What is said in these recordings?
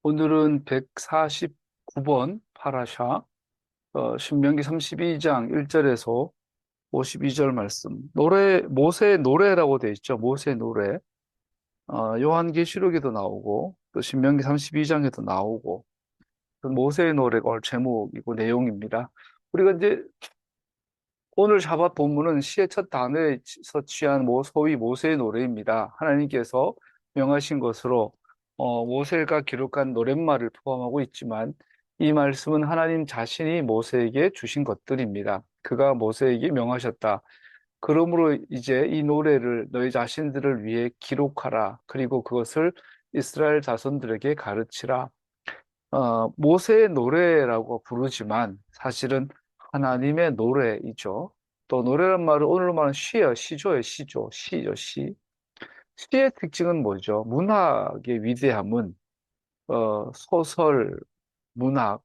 오늘은 149번 파라샤, 신명기 32장 1절에서 52절 말씀. 모세의 노래라고 되어 있죠. 모세의 노래. 요한계시록에도 나오고, 또 신명기 32장에도 나오고, 그 모세의 노래가 오늘 제목이고 내용입니다. 우리가 이제 오늘 샤밧 본문은 시의 첫 단어에서 취한 소위 모세의 노래입니다. 하나님께서 명하신 것으로 모세가 기록한 노랫말을 포함하고 있지만 이 말씀은 하나님 자신이 모세에게 주신 것들입니다. 그가 모세에게 명하셨다. 그러므로 이제 이 노래를 너희 자신들을 위해 기록하라. 그리고 그것을 이스라엘 자손들에게 가르치라. 모세의 노래라고 부르지만 사실은 하나님의 노래이죠. 또 노래란 말은 오늘로 말하는 시예요. 시조예요. 시. 시의 특징은 뭐죠? 문학의 위대함은 소설, 문학,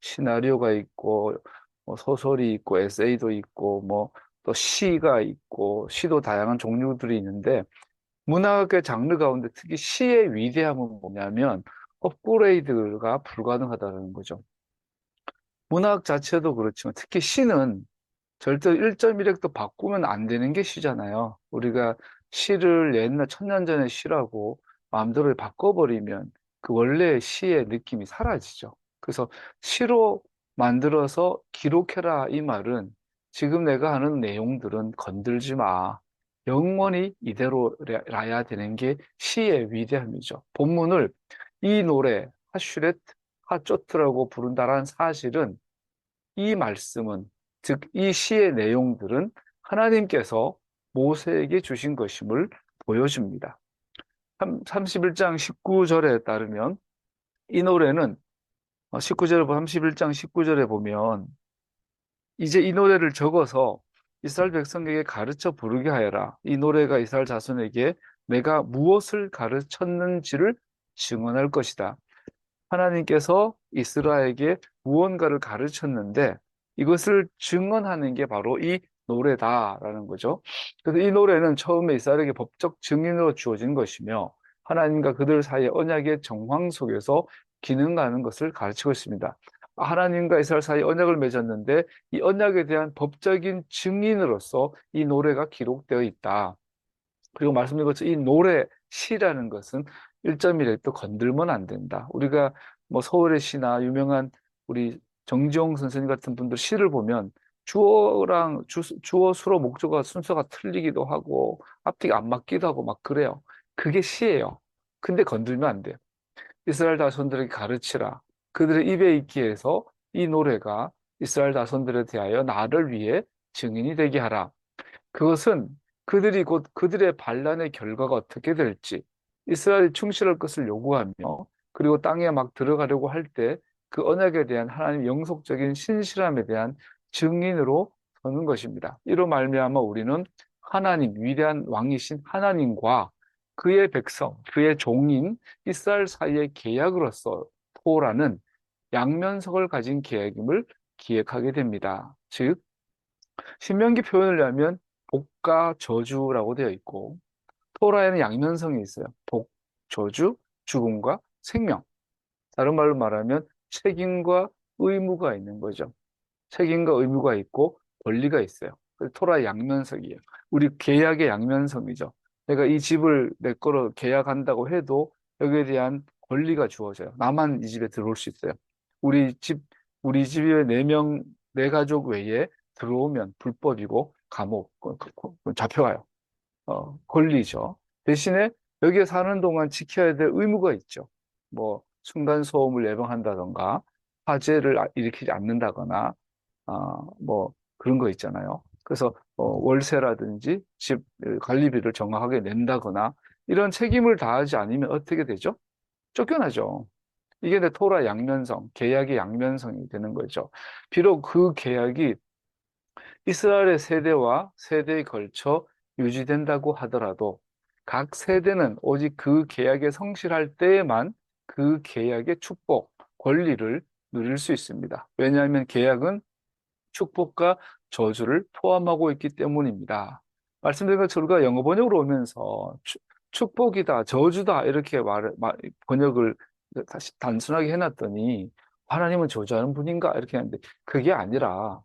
시나리오가 있고 소설이 있고 에세이도 있고 또 시가 있고 시도 다양한 종류들이 있는데 문학의 장르 가운데 특히 시의 위대함은 뭐냐면 업그레이드가 불가능하다는 거죠. 문학 자체도 그렇지만 특히 시는 절대 1.1획도 바꾸면 안 되는 게 시잖아요. 우리가 시를 옛날 천년 전의 시라고 마음대로 바꿔버리면 그 원래의 시의 느낌이 사라지죠. 그래서 시로 만들어서 기록해라 이 말은 지금 내가 하는 내용들은 건들지 마. 영원히 이대로라야 되는 게 시의 위대함이죠. 본문을 이 노래 하슈렛 하쪼트라고 부른다라는 사실은 이 말씀은, 즉, 이 시의 내용들은 하나님께서 모세에게 주신 것임을 보여줍니다. 31장 19절에 따르면 이 노래는 19절에 31장 19절에 보면 이제 이 노래를 적어서 이스라엘 백성에게 가르쳐 부르게 하여라. 이 노래가 이스라엘 자손에게 내가 무엇을 가르쳤는지를 증언할 것이다. 하나님께서 이스라엘에게 무언가를 가르쳤는데 이것을 증언하는 게 바로 이 노래다라는 거죠. 그래서 이 노래는 처음에 이스라엘에게 법적 증인으로 주어진 것이며 하나님과 그들 사이의 언약의 정황 속에서 기능하는 것을 가르치고 있습니다. 하나님과 이스라엘 사이에 언약을 맺었는데 이 언약에 대한 법적인 증인으로서 이 노래가 기록되어 있다. 그리고 말씀드린 것처럼 이 노래, 시라는 것은 1.1획도 건들면 안 된다. 우리가 서울의 시나 유명한 우리 정지용 선생님 같은 분들 시를 보면 주어, 수로, 목적어 순서가 틀리기도 하고 앞뒤가 안 맞기도 하고 막 그래요. 그게 시예요. 근데 건들면 안 돼요. 이스라엘 자손들에게 가르치라. 그들의 입에 있게 해서 이 노래가 이스라엘 자손들에 대하여 나를 위해 증인이 되게 하라. 그것은 그들이 곧 그들의 반란의 결과가 어떻게 될지 이스라엘이 충실할 것을 요구하며 그리고 땅에 막 들어가려고 할 때 그 언약에 대한 하나님의 영속적인 신실함에 대한 증인으로 서는 것입니다. 이로 말미암아 우리는 하나님, 위대한 왕이신 하나님과 그의 백성, 그의 종인 이스라엘 사이의 계약으로서 토라는 양면석을 가진 계약임을 기획하게 됩니다. 즉 신명기 표현을 하면 복과 저주라고 되어 있고 토라에는 양면성이 있어요. 복, 저주, 죽음과 생명. 다른 말로 말하면 책임과 의무가 있는 거죠. 책임과 의무가 있고 권리가 있어요. 그래서 토라의 양면성이에요. 우리 계약의 양면성이죠. 내가 이 집을 내 거로 계약한다고 해도 여기에 대한 권리가 주어져요. 나만 이 집에 들어올 수 있어요. 우리 집, 우리 집에 네 명, 네 가족 외에 들어오면 불법이고 감옥, 잡혀가요. 권리죠. 대신에 여기에 사는 동안 지켜야 될 의무가 있죠. 층간소음을 예방한다던가, 화재를 일으키지 않는다거나, 그런 거 있잖아요. 그래서, 월세라든지 집 관리비를 정확하게 낸다거나, 이런 책임을 다하지 않으면 어떻게 되죠? 쫓겨나죠. 이게 내 토라 양면성, 계약의 양면성이 되는 거죠. 비록 그 계약이 이스라엘의 세대와 세대에 걸쳐 유지된다고 하더라도 각 세대는 오직 그 계약에 성실할 때에만 그 계약의 축복, 권리를 누릴 수 있습니다. 왜냐하면 계약은 축복과 저주를 포함하고 있기 때문입니다. 말씀드린 것처럼 우리가 영어 번역으로 오면서 축복이다, 저주다 이렇게 번역을 다시 단순하게 해놨더니 하나님은 저주하는 분인가? 이렇게 하는데 그게 아니라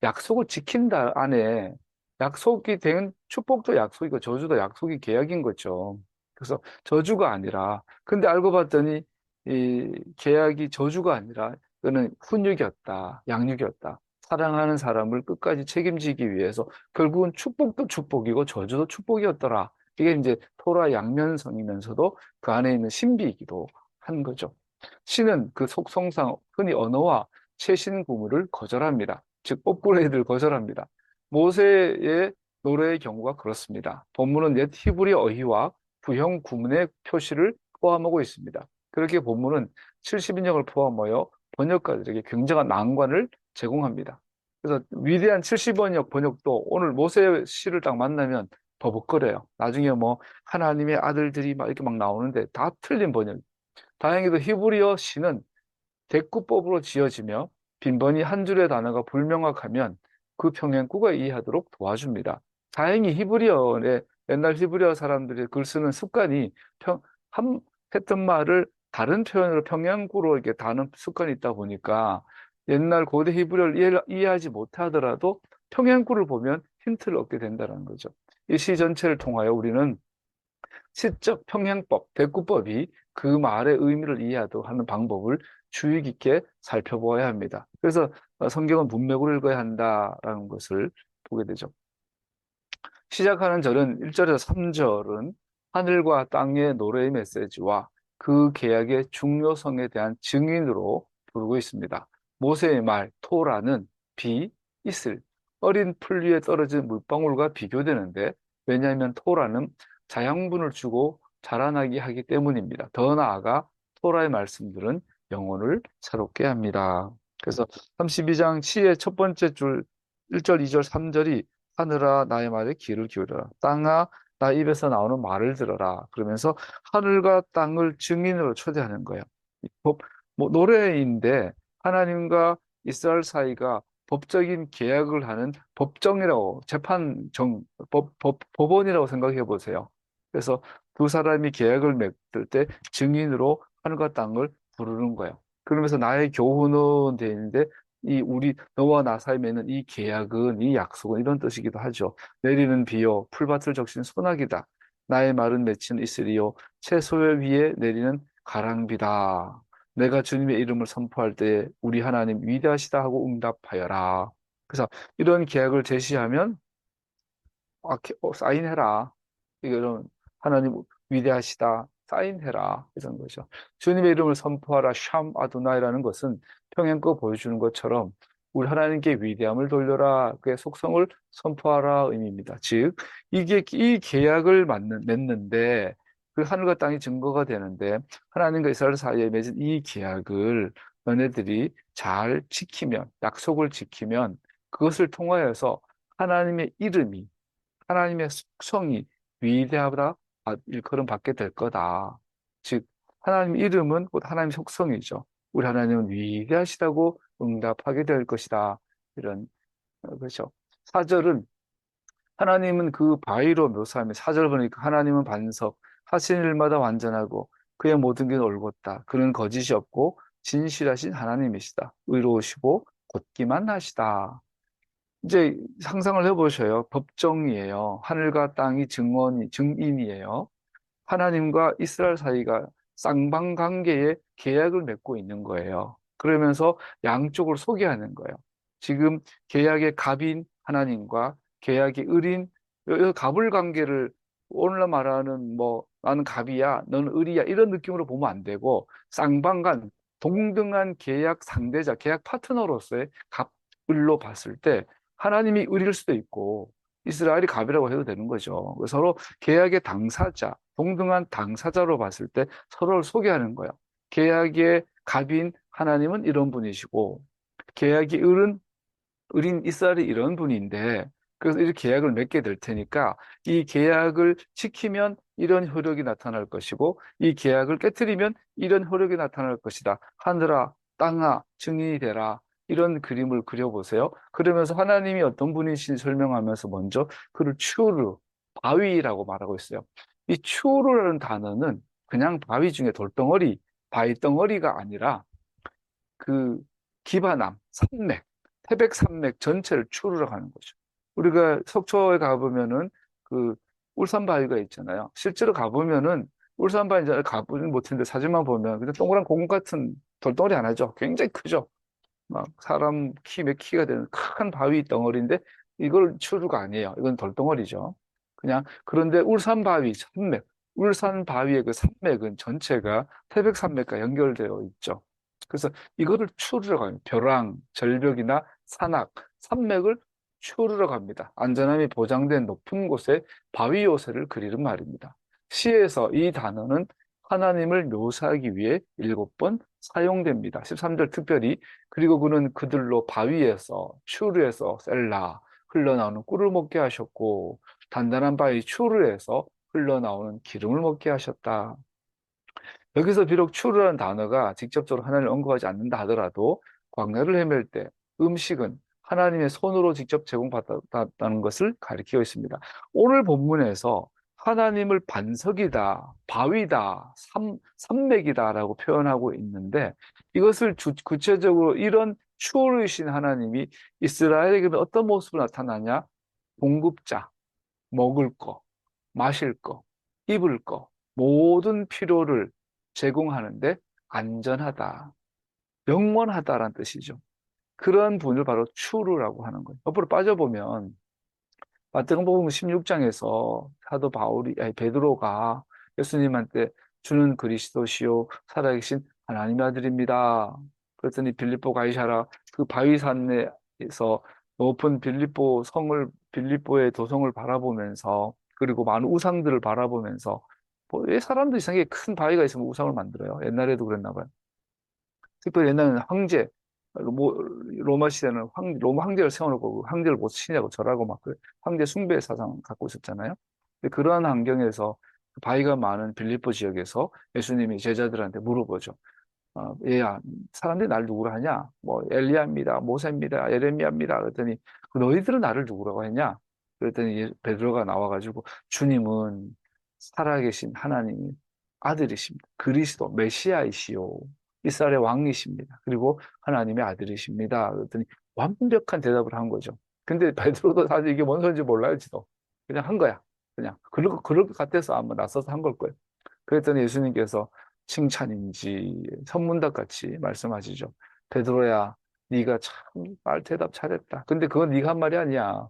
약속을 지킨다 안에 약속이 된 축복도 약속이고 저주도 약속이 계약인 거죠. 그래서 저주가 아니라 근데 알고 봤더니 이 계약이 저주가 아니라 그는 훈육이었다, 양육이었다. 사랑하는 사람을 끝까지 책임지기 위해서 결국은 축복도 축복이고 저주도 축복이었더라. 이게 이제 토라 양면성이면서도 그 안에 있는 신비이기도 한 거죠. 신은 그 속성상 흔히 언어와 최신 구물을 거절합니다. 즉 업그레이드를 거절합니다. 모세의 노래의 경우가 그렇습니다. 본문은 옛 히브리 어휘와 구형 구문의 표시를 포함하고 있습니다. 그렇게 본문은 70인역을 포함하여 번역가들에게 굉장한 난관을 제공합니다. 그래서 위대한 70번역 번역도 오늘 모세의 시를 딱 만나면 버벅거려요. 나중에 뭐 하나님의 아들들이 막 이렇게 막 나오는데 다 틀린 번역. 다행히도 히브리어 시는 대꾸법으로 지어지며 빈번히 한 줄의 단어가 불명확하면 그 평행구가 이해하도록 도와줍니다. 다행히 히브리어의 옛날 히브리어 사람들이 글 쓰는 습관이 했던 말을 다른 표현으로 평행구로 이렇게 다는 습관이 있다 보니까 옛날 고대 히브리어를 이해하지 못하더라도 평행구를 보면 힌트를 얻게 된다는 거죠. 이 시 전체를 통하여 우리는 시적 평행법, 대꾸법이 그 말의 의미를 이해하도록 하는 방법을 주의 깊게 살펴보아야 합니다. 그래서 성경은 문맥으로 읽어야 한다라는 것을 보게 되죠. 시작하는 절은 1절에서 3절은 하늘과 땅의 노래의 메시지와 그 계약의 중요성에 대한 증인으로 부르고 있습니다. 모세의 말, 토라는 비, 이슬, 어린 풀 위에 떨어진 물방울과 비교되는데 왜냐하면 토라는 자양분을 주고 자라나게 하기 때문입니다. 더 나아가 토라의 말씀들은 영혼을 새롭게 합니다. 그래서 32장 시의 첫 번째 줄 1절, 2절, 3절이 하늘아 나의 말에 귀를 기울여라. 땅아 나 입에서 나오는 말을 들어라. 그러면서 하늘과 땅을 증인으로 초대하는 거예요. 법, 뭐 노래인데 하나님과 이스라엘 사이가 법적인 계약을 하는 법정이라고 법원이라고 생각해 보세요. 그래서 두 사람이 계약을 맺을 때 증인으로 하늘과 땅을 부르는 거예요. 그러면서 나의 교훈은 돼 있는데 이 우리 너와 나 사이에 맺는 이 계약은 이 약속은 이런 뜻이기도 하죠. 내리는 비요 풀밭을 적신 소나기다. 나의 말은 맺힌 이슬이요 채소의 위에 내리는 가랑비다. 내가 주님의 이름을 선포할 때 우리 하나님 위대하시다 하고 응답하여라. 그래서 이런 계약을 제시하면 사인해라. 이런 하나님 위대하시다. 사인해라. 이런 거죠. 주님의 이름을 선포하라. 샴 아도나이라는 것은 평행거 보여주는 것처럼 우리 하나님께 위대함을 돌려라. 그의 속성을 선포하라 의미입니다. 즉 이게 이 계약을 맺는데 그 하늘과 땅이 증거가 되는데 하나님과 이스라엘 사이에 맺은 이 계약을 너네들이 잘 지키면 약속을 지키면 그것을 통하여서 하나님의 이름이 하나님의 속성이 위대하다 일컬음 받게 될 거다. 즉 하나님 이름은 곧 하나님 속성이죠. 우리 하나님은 위대하시다고 응답하게 될 것이다. 이런 그렇죠. 4절은 하나님은 그 바위로 묘사하며 4절 보니까 하나님은 반석 하신 일마다 완전하고 그의 모든 게 옳았다. 그는 거짓이 없고 진실하신 하나님이시다. 의로우시고 곧기만 하시다. 이제 상상을 해보셔요. 법정이에요. 하늘과 땅이 증인이에요. 하나님과 이스라엘 사이가 쌍방관계의 계약을 맺고 있는 거예요. 그러면서 양쪽을 소개하는 거예요. 지금 계약의 갑인 하나님과 계약의 을인, 이 갑을 관계를 오늘날 말하는 뭐 나는 갑이야, 너는 을이야 이런 느낌으로 보면 안 되고 쌍방간, 동등한 계약 상대자, 계약 파트너로서의 갑을로 봤을 때 하나님이 을일 수도 있고 이스라엘이 갑이라고 해도 되는 거죠. 서로 계약의 당사자, 동등한 당사자로 봤을 때 서로를 소개하는 거예요. 계약의 갑인 하나님은 이런 분이시고, 계약의 을인 이스라엘이 이런 분인데, 그래서 이렇게 계약을 맺게 될 테니까, 이 계약을 지키면 이런 효력이 나타날 것이고, 이 계약을 깨뜨리면 이런 효력이 나타날 것이다. 하늘아, 땅아, 증인이 되라. 이런 그림을 그려보세요. 그러면서 하나님이 어떤 분이신지 설명하면서 먼저 그를 추르, 바위라고 말하고 있어요. 이 추르라는 단어는 그냥 바위 중에 돌덩어리, 바위 덩어리가 아니라 그 기반암, 산맥, 태백산맥 전체를 추르러 가는 거죠. 우리가 속초에 가보면은 그 울산바위가 있잖아요. 실제로 가보면은 울산바위 이제 가보진 못했는데 사진만 보면 그냥 동그란 공 같은 돌덩어리 하나죠. 굉장히 크죠. 막 사람 키 몇 키가 되는 큰 바위 덩어리인데 이걸 추루가 아니에요. 이건 돌덩어리죠. 그냥 그런데 울산 바위 산맥, 울산 바위의 그 산맥은 전체가 태백산맥과 연결되어 있죠. 그래서 이거를 추르러 가요. 벼랑, 절벽이나 산악, 산맥을 추르러 갑니다. 안전함이 보장된 높은 곳에 바위 요새를 그리는 말입니다. 시에서 이 단어는 하나님을 묘사하기 위해 7번 사용됩니다. 13절 특별히 그리고 그는 그들로 바위에서 추르에서 셀라 흘러나오는 꿀을 먹게 하셨고 단단한 바위 추르에서 흘러나오는 기름을 먹게 하셨다. 여기서 비록 추르라는 단어가 직접적으로 하나님을 언급하지 않는다 하더라도 광야를 헤맬 때 음식은 하나님의 손으로 직접 제공받았다는 것을 가리키고 있습니다. 오늘 본문에서 하나님을 반석이다, 바위다, 산맥이다라고 표현하고 있는데 이것을 구체적으로 이런 추월이신 하나님이 이스라엘에게 어떤 모습으로 나타나냐? 공급자, 먹을 거, 마실 거, 입을 거, 모든 필요를 제공하는데 안전하다, 영원하다라는 뜻이죠. 그런 분을 바로 추루라고 하는 거예요. 옆으로 빠져보면 마태복음 16장에서 사도 바울이 아니 베드로가 예수님한테 주는 그리스도시요 살아계신 하나님의 아들입니다. 그랬더니 빌립보 가이사라 그 바위산에서 높은 빌립보 성을 빌립보의 도성을 바라보면서 그리고 많은 우상들을 바라보면서 뭐왜 사람들이 이상하게 큰 바위가 있으면 우상을 만들어요. 옛날에도 그랬나 봐요. 특별히 옛날에는 황제, 로마 시대는 로마 황제를 세워놓고 그 황제를 못 치냐고 절하고 막 그 황제 숭배 사상 갖고 있었잖아요. 근데 그러한 환경에서 그 바위가 많은 빌립보 지역에서 예수님이 제자들한테 물어보죠. 얘야, 사람들이 나를 누구로 하냐? 뭐 엘리야입니다, 모세입니다, 예레미야입니다. 그랬더니 그 너희들은 나를 누구라고 했냐? 그랬더니 베드로가 나와가지고 주님은 살아계신 하나님의 아들이십니다. 그리스도 메시아이시오. 이스라엘의 왕이십니다. 그리고 하나님의 아들이십니다. 그랬더니 완벽한 대답을 한 거죠. 근데 베드로도 사실 이게 뭔 소리인지 몰라요지도. 그냥 한 거야. 그냥 그럴 것 같아서 아마 나서서 한 걸 거예요. 그랬더니 예수님께서 칭찬인지 선문답 같이 말씀하시죠. 베드로야, 네가 참 말 대답 잘했다. 근데 그건 네가 한 말이 아니야.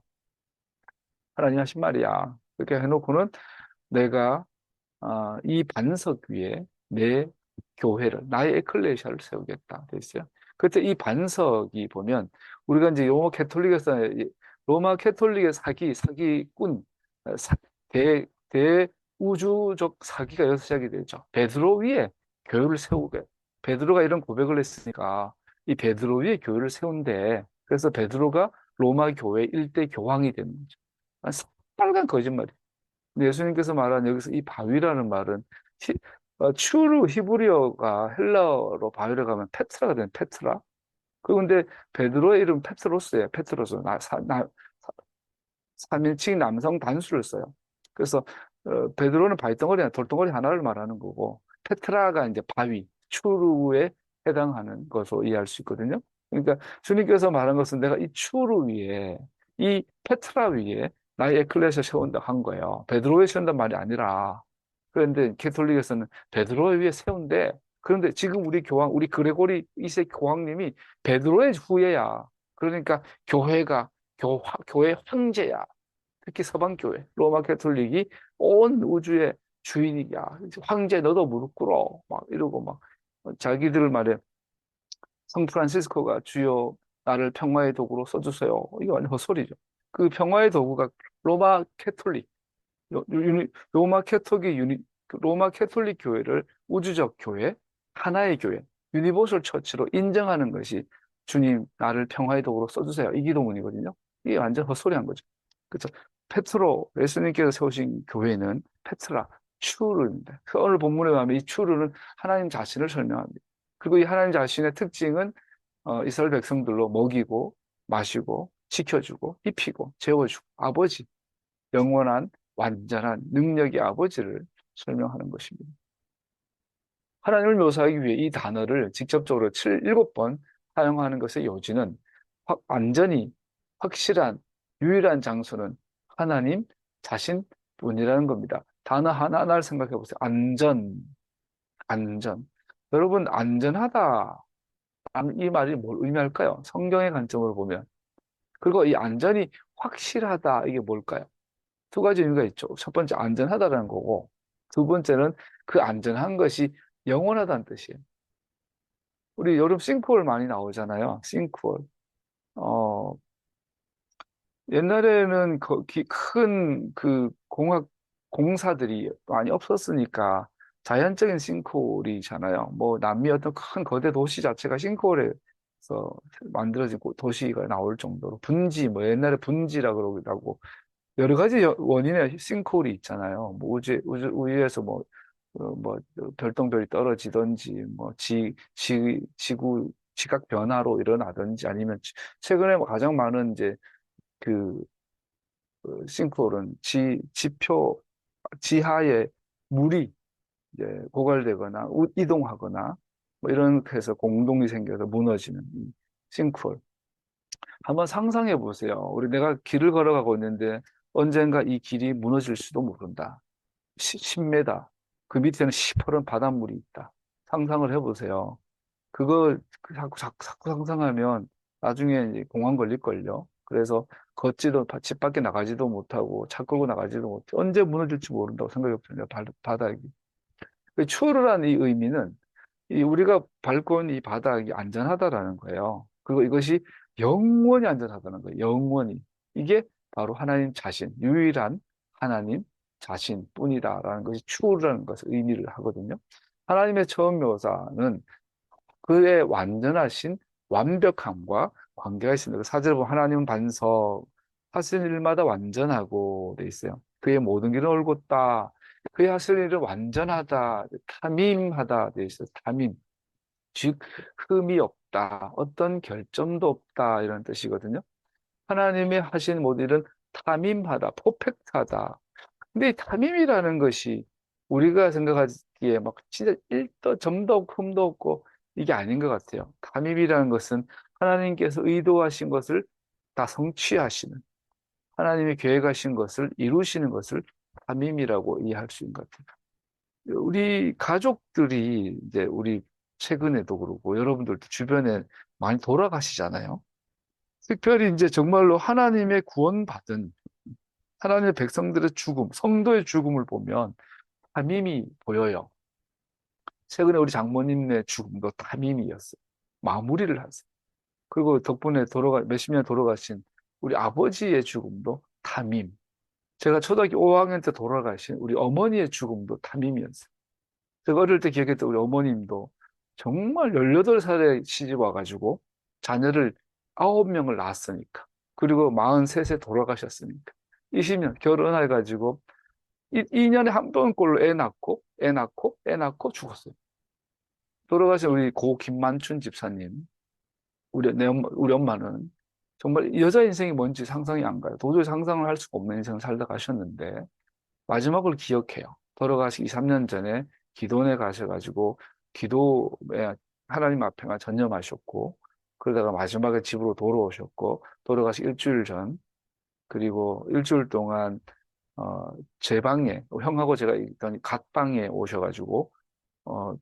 하나님 하신 말이야. 그렇게 해놓고는 내가 이 반석 위에 내 교회를, 나의 에클레시아를 세우겠다. 됐어요. 그때 이 반석이 보면, 우리가 이제 로마 캐톨릭의 사기꾼, 대우주적 사기가 여기서 시작이 되죠. 베드로 위에 교회를 세우게. 베드로가 이런 고백을 했으니까, 이 베드로 위에 교회를 세운대. 그래서 베드로가 로마 교회 일대 교황이 되는 거죠. 빨간 거짓말이에요. 예수님께서 말한 여기서 이 바위라는 말은 추르 히브리어가 헬라어로 바위를 가면 페트라가 되는 페트라. 그런데 베드로의 이름 페트로스예요. 페트로스. 3인칭 남성 단수를 써요. 그래서 베드로는 바위덩어리나 돌덩어리 하나를 말하는 거고 페트라가 이제 바위, 추루에 해당하는 것으로 이해할 수 있거든요. 그러니까 주님께서 말한 것은 내가 이 추루 위에 이 페트라 위에 나의 에클레시아 세운다 한 거예요. 베드로에 세운단 말이 아니라 그런데 캐톨릭에서는 베드로 위에 세운데 그런데 지금 우리 그레고리 2세 교황님이 베드로의 후예야. 그러니까 교회 황제야. 특히 서방교회, 로마 캐톨릭이 온 우주의 주인이야. 황제 너도 무릎 꿇어. 막 이러고 막 자기들 말에 성 프란시스코가 주여 나를 평화의 도구로 써주세요. 이거 완전 헛소리죠. 그 평화의 도구가 로마 캐톨릭, 로마 캐톨릭 로마 캐톨릭 교회를 우주적 교회, 하나의 교회, 유니버설 처치로 인정하는 것이 주님 나를 평화의 도구로 써주세요. 이 기도문이거든요. 이게 완전 헛소리한 거죠. 그렇죠. 예수님께서 세우신 교회는 페트라, 추르입니다. 그 오늘 본문에 가면 이 추르는 하나님 자신을 설명합니다. 그리고 이 하나님 자신의 특징은 이스라엘 백성들로 먹이고 마시고 지켜주고 입히고 재워주고 아버지, 영원한 완전한 능력의 아버지를 설명하는 것입니다. 하나님을 묘사하기 위해 이 단어를 직접적으로 7번 사용하는 것의 요지는 완전히 확실한 유일한 장소는 하나님 자신뿐이라는 겁니다. 단어 하나하나를 생각해 보세요. 안전, 안전. 여러분, 안전하다. 이 말이 뭘 의미할까요? 성경의 관점으로 보면. 그리고 이 안전이 확실하다. 이게 뭘까요? 두 가지 의미가 있죠. 첫 번째, 안전하다라는 거고, 두 번째는 그 안전한 것이 영원하다는 뜻이에요. 우리 여름 싱크홀 많이 나오잖아요. 싱크홀. 어, 옛날에는 큰 그 공사들이 많이 없었으니까 자연적인 싱크홀이잖아요. 뭐 남미 어떤 큰 거대 도시 자체가 싱크홀에서 만들어진 도시가 나올 정도로 분지, 뭐 옛날에 분지라 그러기도 하고 여러 가지 원인의 싱크홀이 있잖아요. 뭐 우주에서 뭐 별똥별이 떨어지든지 뭐 지구 지각 변화로 일어나든지 아니면 최근에 뭐 가장 많은 이제 그 싱크홀은 지표 지하에 물이 이제 고갈되거나 이동하거나 뭐 이런 해서 공동이 생겨서 무너지는 이 싱크홀. 한번 상상해 보세요. 내가 길을 걸어가고 있는데 언젠가 이 길이 무너질 수도 모른다. 10m. 그 밑에는 시퍼런 바닷물이 있다. 상상을 해보세요. 자꾸 상상하면 나중에 이제 공황 걸릴걸요. 그래서 집 밖에 나가지도 못하고 차 끌고 나가지도 못해. 언제 무너질지 모른다고 생각해 보세요. 바닥이. 추월이라는 이 의미는 우리가 밟고 있는 이 바닥이 안전하다라는 거예요. 그리고 이것이 영원히 안전하다는 거예요. 영원히. 이게 바로 하나님 자신, 유일한 하나님 자신뿐이다라는 것이 추후라는 것을 의미를 하거든요. 하나님의 처음 묘사는 그의 완전하신 완벽함과 관계가 있습니다. 사절을 보면 하나님은 반석, 하시는 일마다 완전하고 돼 있어요. 그의 모든 길은 옳곧다. 그의 하시는 일은 완전하다, 타민하다 돼 있어요. 타민. 즉 흠이 없다, 어떤 결점도 없다 이런 뜻이거든요. 하나님이 하신 모든 일은 타민하다, 퍼펙트하다. 근데 이 탐임이라는 것이 우리가 생각하기에 막 진짜 일도 점도 없고 흠도 없고 이게 아닌 것 같아요. 탐임이라는 것은 하나님께서 의도하신 것을 다 성취하시는, 하나님이 계획하신 것을 이루시는 것을 탐임이라고 이해할 수 있는 것 같아요. 우리 가족들이 이제 우리 최근에도 그러고 여러분들도 주변에 많이 돌아가시잖아요. 특별히 이제 정말로 하나님의 구원받은 하나님의 백성들의 죽음, 성도의 죽음을 보면 탐임이 보여요. 최근에 우리 장모님의 죽음도 탐임이었어요. 마무리를 하세요. 그리고 덕분에 몇십 년 돌아가신 우리 아버지의 죽음도 탐임. 제가 초등학교 5학년 때 돌아가신 우리 어머니의 죽음도 탐임이었어요. 제가 어릴 때 기억했던 우리 어머님도 정말 18살에 시집 와가지고 자녀를 9명을 낳았으니까. 그리고 43세 돌아가셨으니까. 20년 결혼해가지고 2년에 한 번꼴로 애 낳고 죽었어요. 돌아가신 우리 고 김만춘 집사님, 우리 엄마는 정말 여자 인생이 뭔지 상상이 안 가요. 도저히 상상을 할 수가 없는 인생을 살다 가셨는데, 마지막을 기억해요. 돌아가시기 2, 3년 전에 기도원에 가셔가지고, 기도에 하나님 앞에만 전념하셨고, 그러다가 마지막에 집으로 돌아오셨고, 돌아가시 일주일 전, 그리고 일주일 동안, 제 방에, 형하고 제가 있던 갓방에 오셔가지고, 어,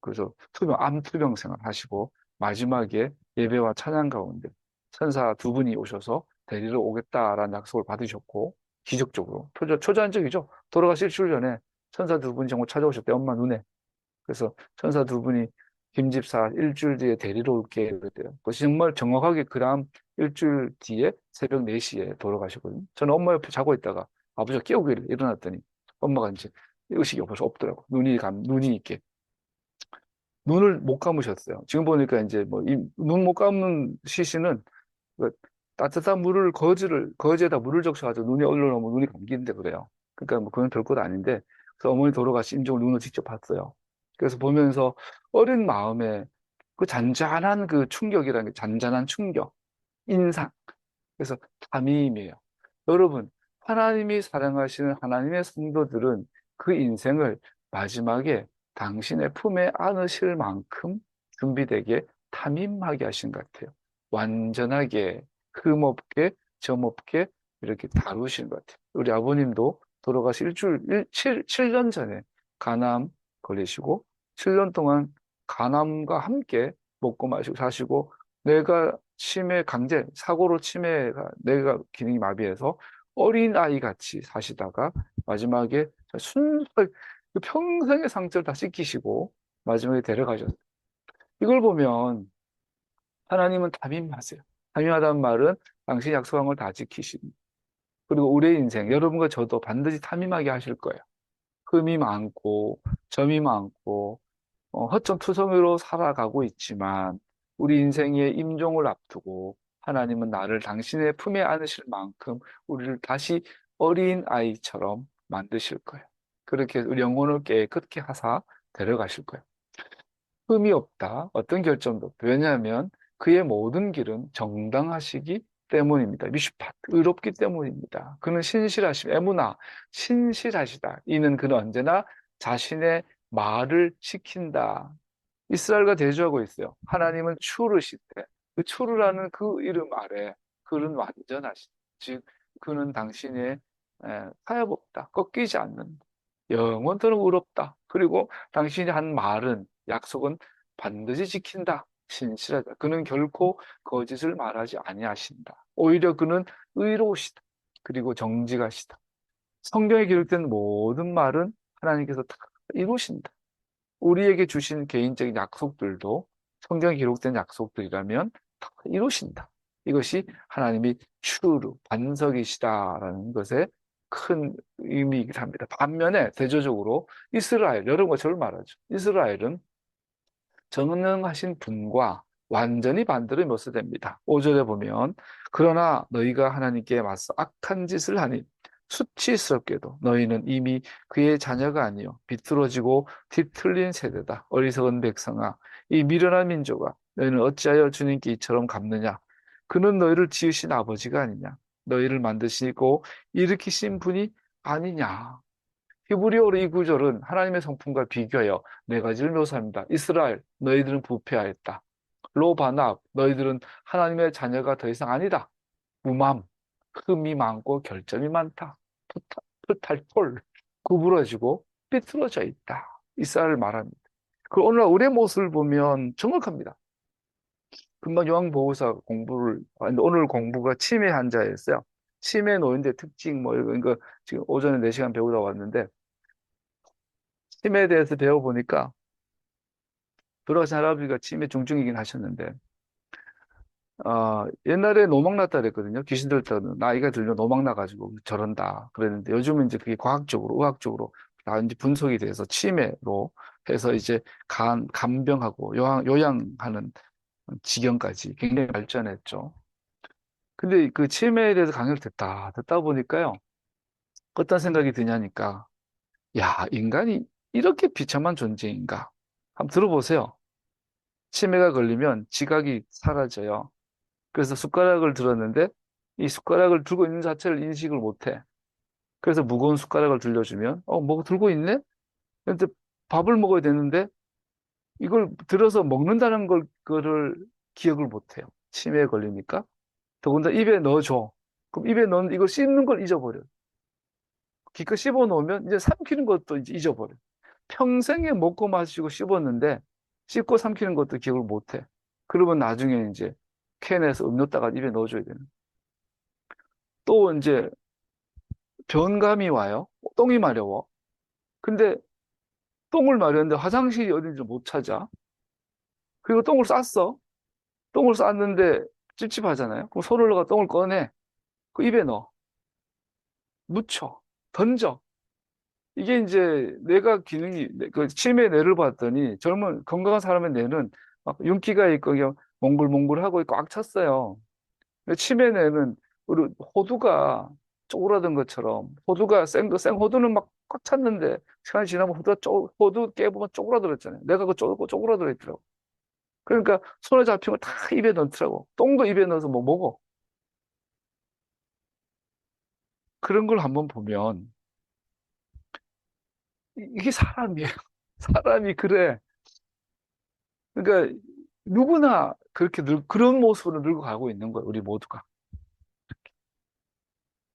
그래서 암 투병 생활 하시고 마지막에 예배와 찬양 가운데 천사 두 분이 오셔서 데리러 오겠다라는 약속을 받으셨고 기적적으로 초자연적이죠. 돌아가실 일주일 전에 천사 두 분이 정말 찾아오셨대 엄마 눈에. 그래서 천사 두 분이 김 집사 일주일 뒤에 데리러 올게 그랬대요. 그것이 정말 정확하게 그 다음 일주일 뒤에 새벽 4시에 돌아가시거든요. 저는 엄마 옆에 자고 있다가 아버지가 깨우기를 일어났더니 엄마가 이제 의식이 벌써 없더라고. 눈이 이렇게 눈을 못 감으셨어요. 지금 보니까 이제 뭐, 눈 못 감는 시신은 그 따뜻한 거즈에다 물을 적셔가지고 눈에 올려놓으면 눈이 감기는데 그래요. 그러니까 뭐 그건 별것 아닌데, 그래서 어머니 돌아가신 인종을 눈으로 직접 봤어요. 그래서 보면서 어린 마음에 그 잔잔한 그 충격이라는 게 잔잔한 충격, 인상. 그래서 담임이에요. 여러분, 하나님이 사랑하시는 하나님의 성도들은 그 인생을 마지막에 당신의 품에 안으실 만큼 준비되게 담임하게 하신 것 같아요. 완전하게, 흠없게, 점없게 이렇게 다루신 것 같아요. 우리 아버님도 돌아가시 일주일, 7년 전에 간암 걸리시고, 7년 동안 간암과 함께 먹고 마시고 사시고, 뇌가 치매, 강제, 사고로 치매가, 뇌가 기능이 마비해서 어린아이 같이 사시다가, 마지막에 순수하게 평생의 상처를 다 씻기시고 마지막에 데려가셨어요. 이걸 보면 하나님은 담임하세요. 담임하다는 말은 당신이 약속한 걸 다 지키십니다. 그리고 우리의 인생, 여러분과 저도 반드시 담임하게 하실 거예요. 흠이 많고 점이 많고 허점투성이로 살아가고 있지만 우리 인생의 임종을 앞두고 하나님은 나를 당신의 품에 안으실 만큼 우리를 다시 어린 아이처럼 만드실 거예요. 그렇게 우리 영혼을 깨끗게 하사 데려가실 거예요. 흠이 없다. 어떤 결점도 없다. 왜냐하면 그의 모든 길은 정당하시기 때문입니다. 미슈팟, 의롭기 때문입니다. 그는 신실하심, 에무나, 신실하시다. 이는 그는 언제나 자신의 말을 지킨다. 이스라엘과 대조하고 있어요. 하나님은 추르시되 그 추르라는 그 이름 아래 그는 완전하시다. 즉 그는 당신의 타협없다. 꺾이지 않는다. 영원토록 의롭다. 그리고 당신이 한 말은 약속은 반드시 지킨다. 신실하다. 그는 결코 거짓을 말하지 아니하신다. 오히려 그는 의로우시다. 그리고 정직하시다. 성경에 기록된 모든 말은 하나님께서 다 이루신다. 우리에게 주신 개인적인 약속들도 성경에 기록된 약속들이라면 다 이루신다. 이것이 하나님이 추루, 반석이시다라는 것에 큰 의미이긴 합니다. 반면에 대조적으로 이스라엘, 여러분과 저를 말하죠. 이스라엘은 전능하신 분과 완전히 반대로 묘사됩니다. 5절에 보면 그러나 너희가 하나님께 맞서 악한 짓을 하니 수치스럽게도 너희는 이미 그의 자녀가 아니요 비뚤어지고 뒤틀린 세대다. 어리석은 백성아 이 미련한 민족아 너희는 어찌하여 주님께 이처럼 갚느냐. 그는 너희를 지으신 아버지가 아니냐. 너희를 만드시고 일으키신 분이 아니냐. 히브리어로 이 구절은 하나님의 성품과 비교하여 네 가지를 묘사합니다. 이스라엘, 너희들은 부패하였다. 로바납, 너희들은 하나님의 자녀가 더 이상 아니다. 무맘, 흠이 많고 결점이 많다. 프탈폴, 구부러지고 삐뚤어져 있다. 이스라엘을 말합니다. 그 오늘 우리의 모습을 보면 정확합니다. 금방 요한복음서 공부를 했는데 오늘 공부가 치매 환자였어요. 치매 노인대 특징 뭐 이런 거 지금 오전에 4시간 배우다 왔는데 치매에 대해서 배워보니까 돌아가신 할아버지가 치매 중증이긴 하셨는데 옛날에 노막 났다 그랬거든요. 귀신 들었다는 나이가 들면 노막 나가지고 저런다 그랬는데 요즘은 이제 그게 과학적으로 의학적으로 다 이제 분석이 돼서 치매로 해서 이제 간병하고 요양하는 지경까지 굉장히 발전했죠. 근데 그 치매에 대해서 강의를 듣다 보니까요. 어떤 생각이 드냐니까 야 인간이 이렇게 비참한 존재인가 한번 들어보세요. 치매가 걸리면 지각이 사라져요. 그래서 숟가락을 들었는데 이 숟가락을 들고 있는 자체를 인식을 못해. 그래서 무거운 숟가락을 들려주면 뭐 들고 있네? 근데 밥을 먹어야 되는데 이걸 들어서 먹는다는 거를 기억을 못해요. 치매에 걸리니까. 더군다나 입에 넣어줘. 그럼 입에 넣는 이걸 씹는 걸 잊어버려요. 기껏 씹어 놓으면 이제 삼키는 것도 이제 잊어버려요. 평생에 먹고 마시고 씹었는데 씹고 삼키는 것도 기억을 못해. 그러면 나중에 이제 캔에서 음료 따가 입에 넣어줘야 되는. 또 이제 변감이 와요. 똥이 마려워. 근데 똥을 마려운데 화장실이 어딘지 못 찾아. 그리고 똥을 쌌어. 똥을 쌌는데 찝찝하잖아요. 그럼 손을 넣어 똥을 꺼내. 그 입에 넣어. 묻혀. 던져. 이게 이제 뇌가 기능이 그 치매 뇌를 봤더니 젊은 건강한 사람의 뇌는 막 윤기가 있고 그냥 몽글몽글하고 꽉 찼어요. 근데 치매 뇌는 우리 호두가 쪼그라든 것처럼 호두가 생호두는 막 꽉 찼는데 시간이 지나면 호두 깨보면 쪼그라들었잖아요. 내가 그 쪼그라들어 있더라고. 그러니까 손에 잡힌 거 다 입에 넣더라고. 똥도 입에 넣어서 뭐 먹어. 그런 걸 한번 보면 이게 사람이에요. 사람이 그래. 그러니까 누구나 그렇게 그런 모습으로 늙어가고 있는 거예요. 우리 모두가.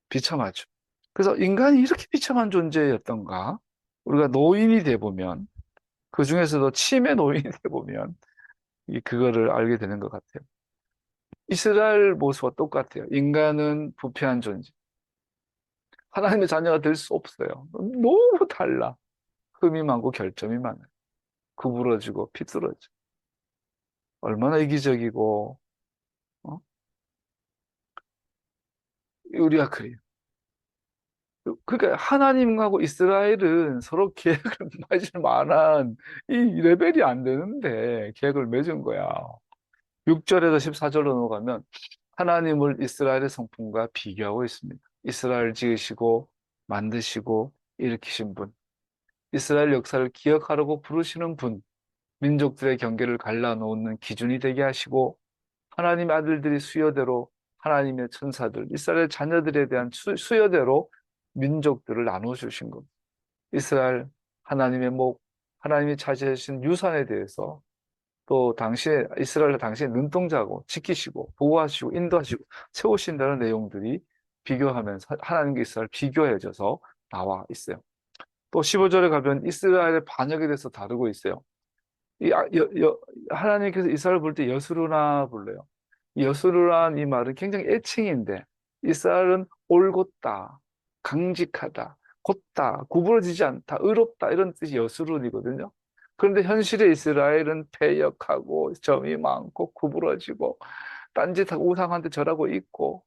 비참하죠. 그래서 인간이 이렇게 비참한 존재였던가? 우리가 노인이 돼 보면, 그 중에서도 치매 노인이 돼 보면, 그거를 알게 되는 것 같아요. 이스라엘 모습과 똑같아요. 인간은 부패한 존재. 하나님의 자녀가 될 수 없어요. 너무 달라. 흠이 많고 결점이 많아요. 구부러지고 피뚤어져. 얼마나 이기적이고, 어? 우리가 그래요. 그러니까 하나님하고 이스라엘은 서로 계획을 맺을 만한 이 레벨이 안 되는데 계획을 맺은 거야. 6절에서 14절로 넘어가면 하나님을 이스라엘의 성품과 비교하고 있습니다. 이스라엘 지으시고 만드시고 일으키신 분, 이스라엘 역사를 기억하라고 부르시는 분, 민족들의 경계를 갈라놓는 기준이 되게 하시고 하나님의 아들들이 수요대로 하나님의 천사들, 이스라엘 자녀들에 대한 수요대로 민족들을 나누어 주신 겁니다. 이스라엘 하나님의 목, 하나님이 차지하신 유산에 대해서 또 당시에 이스라엘 당시에 눈동자고 지키시고 보호하시고 인도하시고 세우신다는 내용들이 비교하면서 하나님과 이스라엘 비교해져서 나와 있어요. 또 15절에 가면 이스라엘의 반역에 대해서 다루고 있어요. 하나님께서 이스라엘 볼 때 여스루나 불러요. 이 여스루란 이 말은 굉장히 애칭인데 이스라엘은 올곧다, 강직하다, 곧다, 구부러지지 않다, 의롭다 이런 뜻이 여스룬이거든요. 그런데 현실의 이스라엘은 패역하고 점이 많고 구부러지고 딴짓하고 우상한테 절하고 있고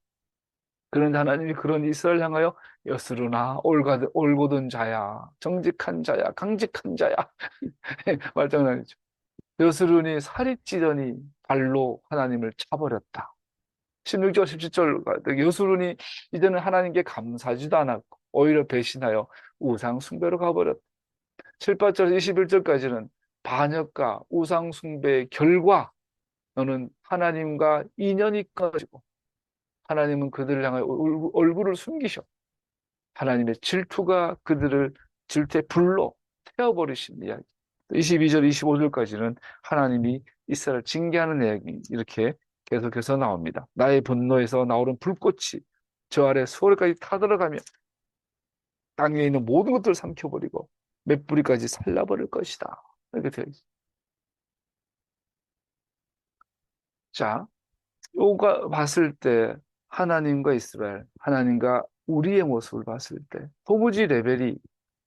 그런데 하나님이 그런 이스라엘 향하여 여스루나 올곧은 자야, 정직한 자야, 강직한 자야 말장난이죠. 여스룬이 살이 찌더니 발로 하나님을 차버렸다. 16절, 17절 여스룬이 이제는 하나님께 감사하지도 않았고 오히려 배신하여 우상 숭배로 가버렸다. 7, 8절, 21절까지는 반역과 우상 숭배의 결과 너는 하나님과 인연이 끊어지고 하나님은 그들을 향하여 얼굴을 숨기셔. 하나님의 질투가 그들을 질투의 불로 태워버리신 이야기. 22절, 25절까지는 하나님이 이스라엘 징계하는 이야기 이렇게 계속해서 나옵니다. 나의 분노에서 나오는 불꽃이 저 아래 수월까지 타들어가며 땅 위에 있는 모든 것들을 삼켜버리고 몇 뿌리까지 살라버릴 것이다. 이렇게 되어 있습니다. 자, 요가 봤을 때 하나님과 이스라엘, 하나님과 우리의 모습을 봤을 때 도무지 레벨이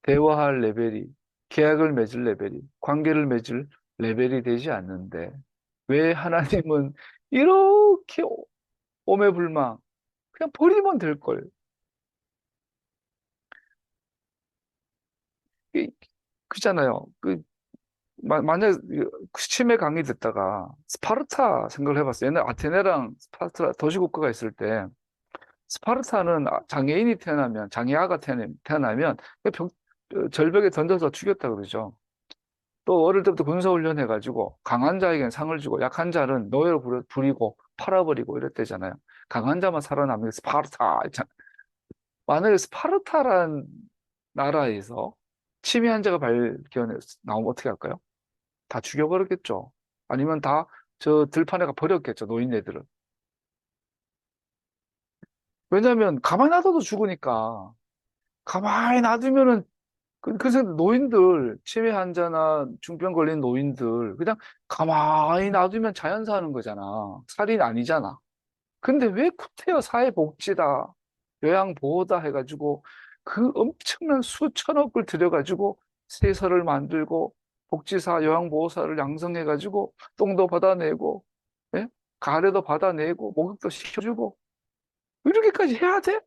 대화할 레벨이 계약을 맺을 레벨이 관계를 맺을 레벨이 되지 않는데 왜 하나님은 이렇게 오매불망 그냥 버리면 될 걸. 그잖아요. 만약 치매 강의 듣다가 스파르타 생각을 해봤어요. 옛날 아테네랑 스파르타 도시국가가 있을 때 스파르타는 장애인이 태어나면 장애아가 태어나면 절벽에 던져서 죽였다 그러죠. 또 어릴 때부터 군사훈련 해가지고 강한 자에게는 상을 주고 약한 자는 노예로 부리고 팔아버리고 이랬대잖아요. 강한 자만 살아남는 게 스파르타 있잖아요. 만약에 스파르타란 나라에서 치매 환자가 발견해 나오면 어떻게 할까요? 다 죽여버렸겠죠. 아니면 다 저 들판에가 버렸겠죠. 노인네들은. 왜냐하면 가만히 놔둬도 죽으니까 가만히 놔두면은 그래서 노인들, 치매 환자나 중병 걸린 노인들, 그냥 가만히 놔두면 자연사 하는 거잖아. 살인 아니잖아. 근데 왜 구태여 사회복지다, 요양보호다 해가지고 그 엄청난 수천억을 들여가지고 세서를 만들고 복지사, 요양보호사를 양성해가지고 똥도 받아내고, 예? 가래도 받아내고, 목욕도 시켜주고, 이렇게까지 해야 돼?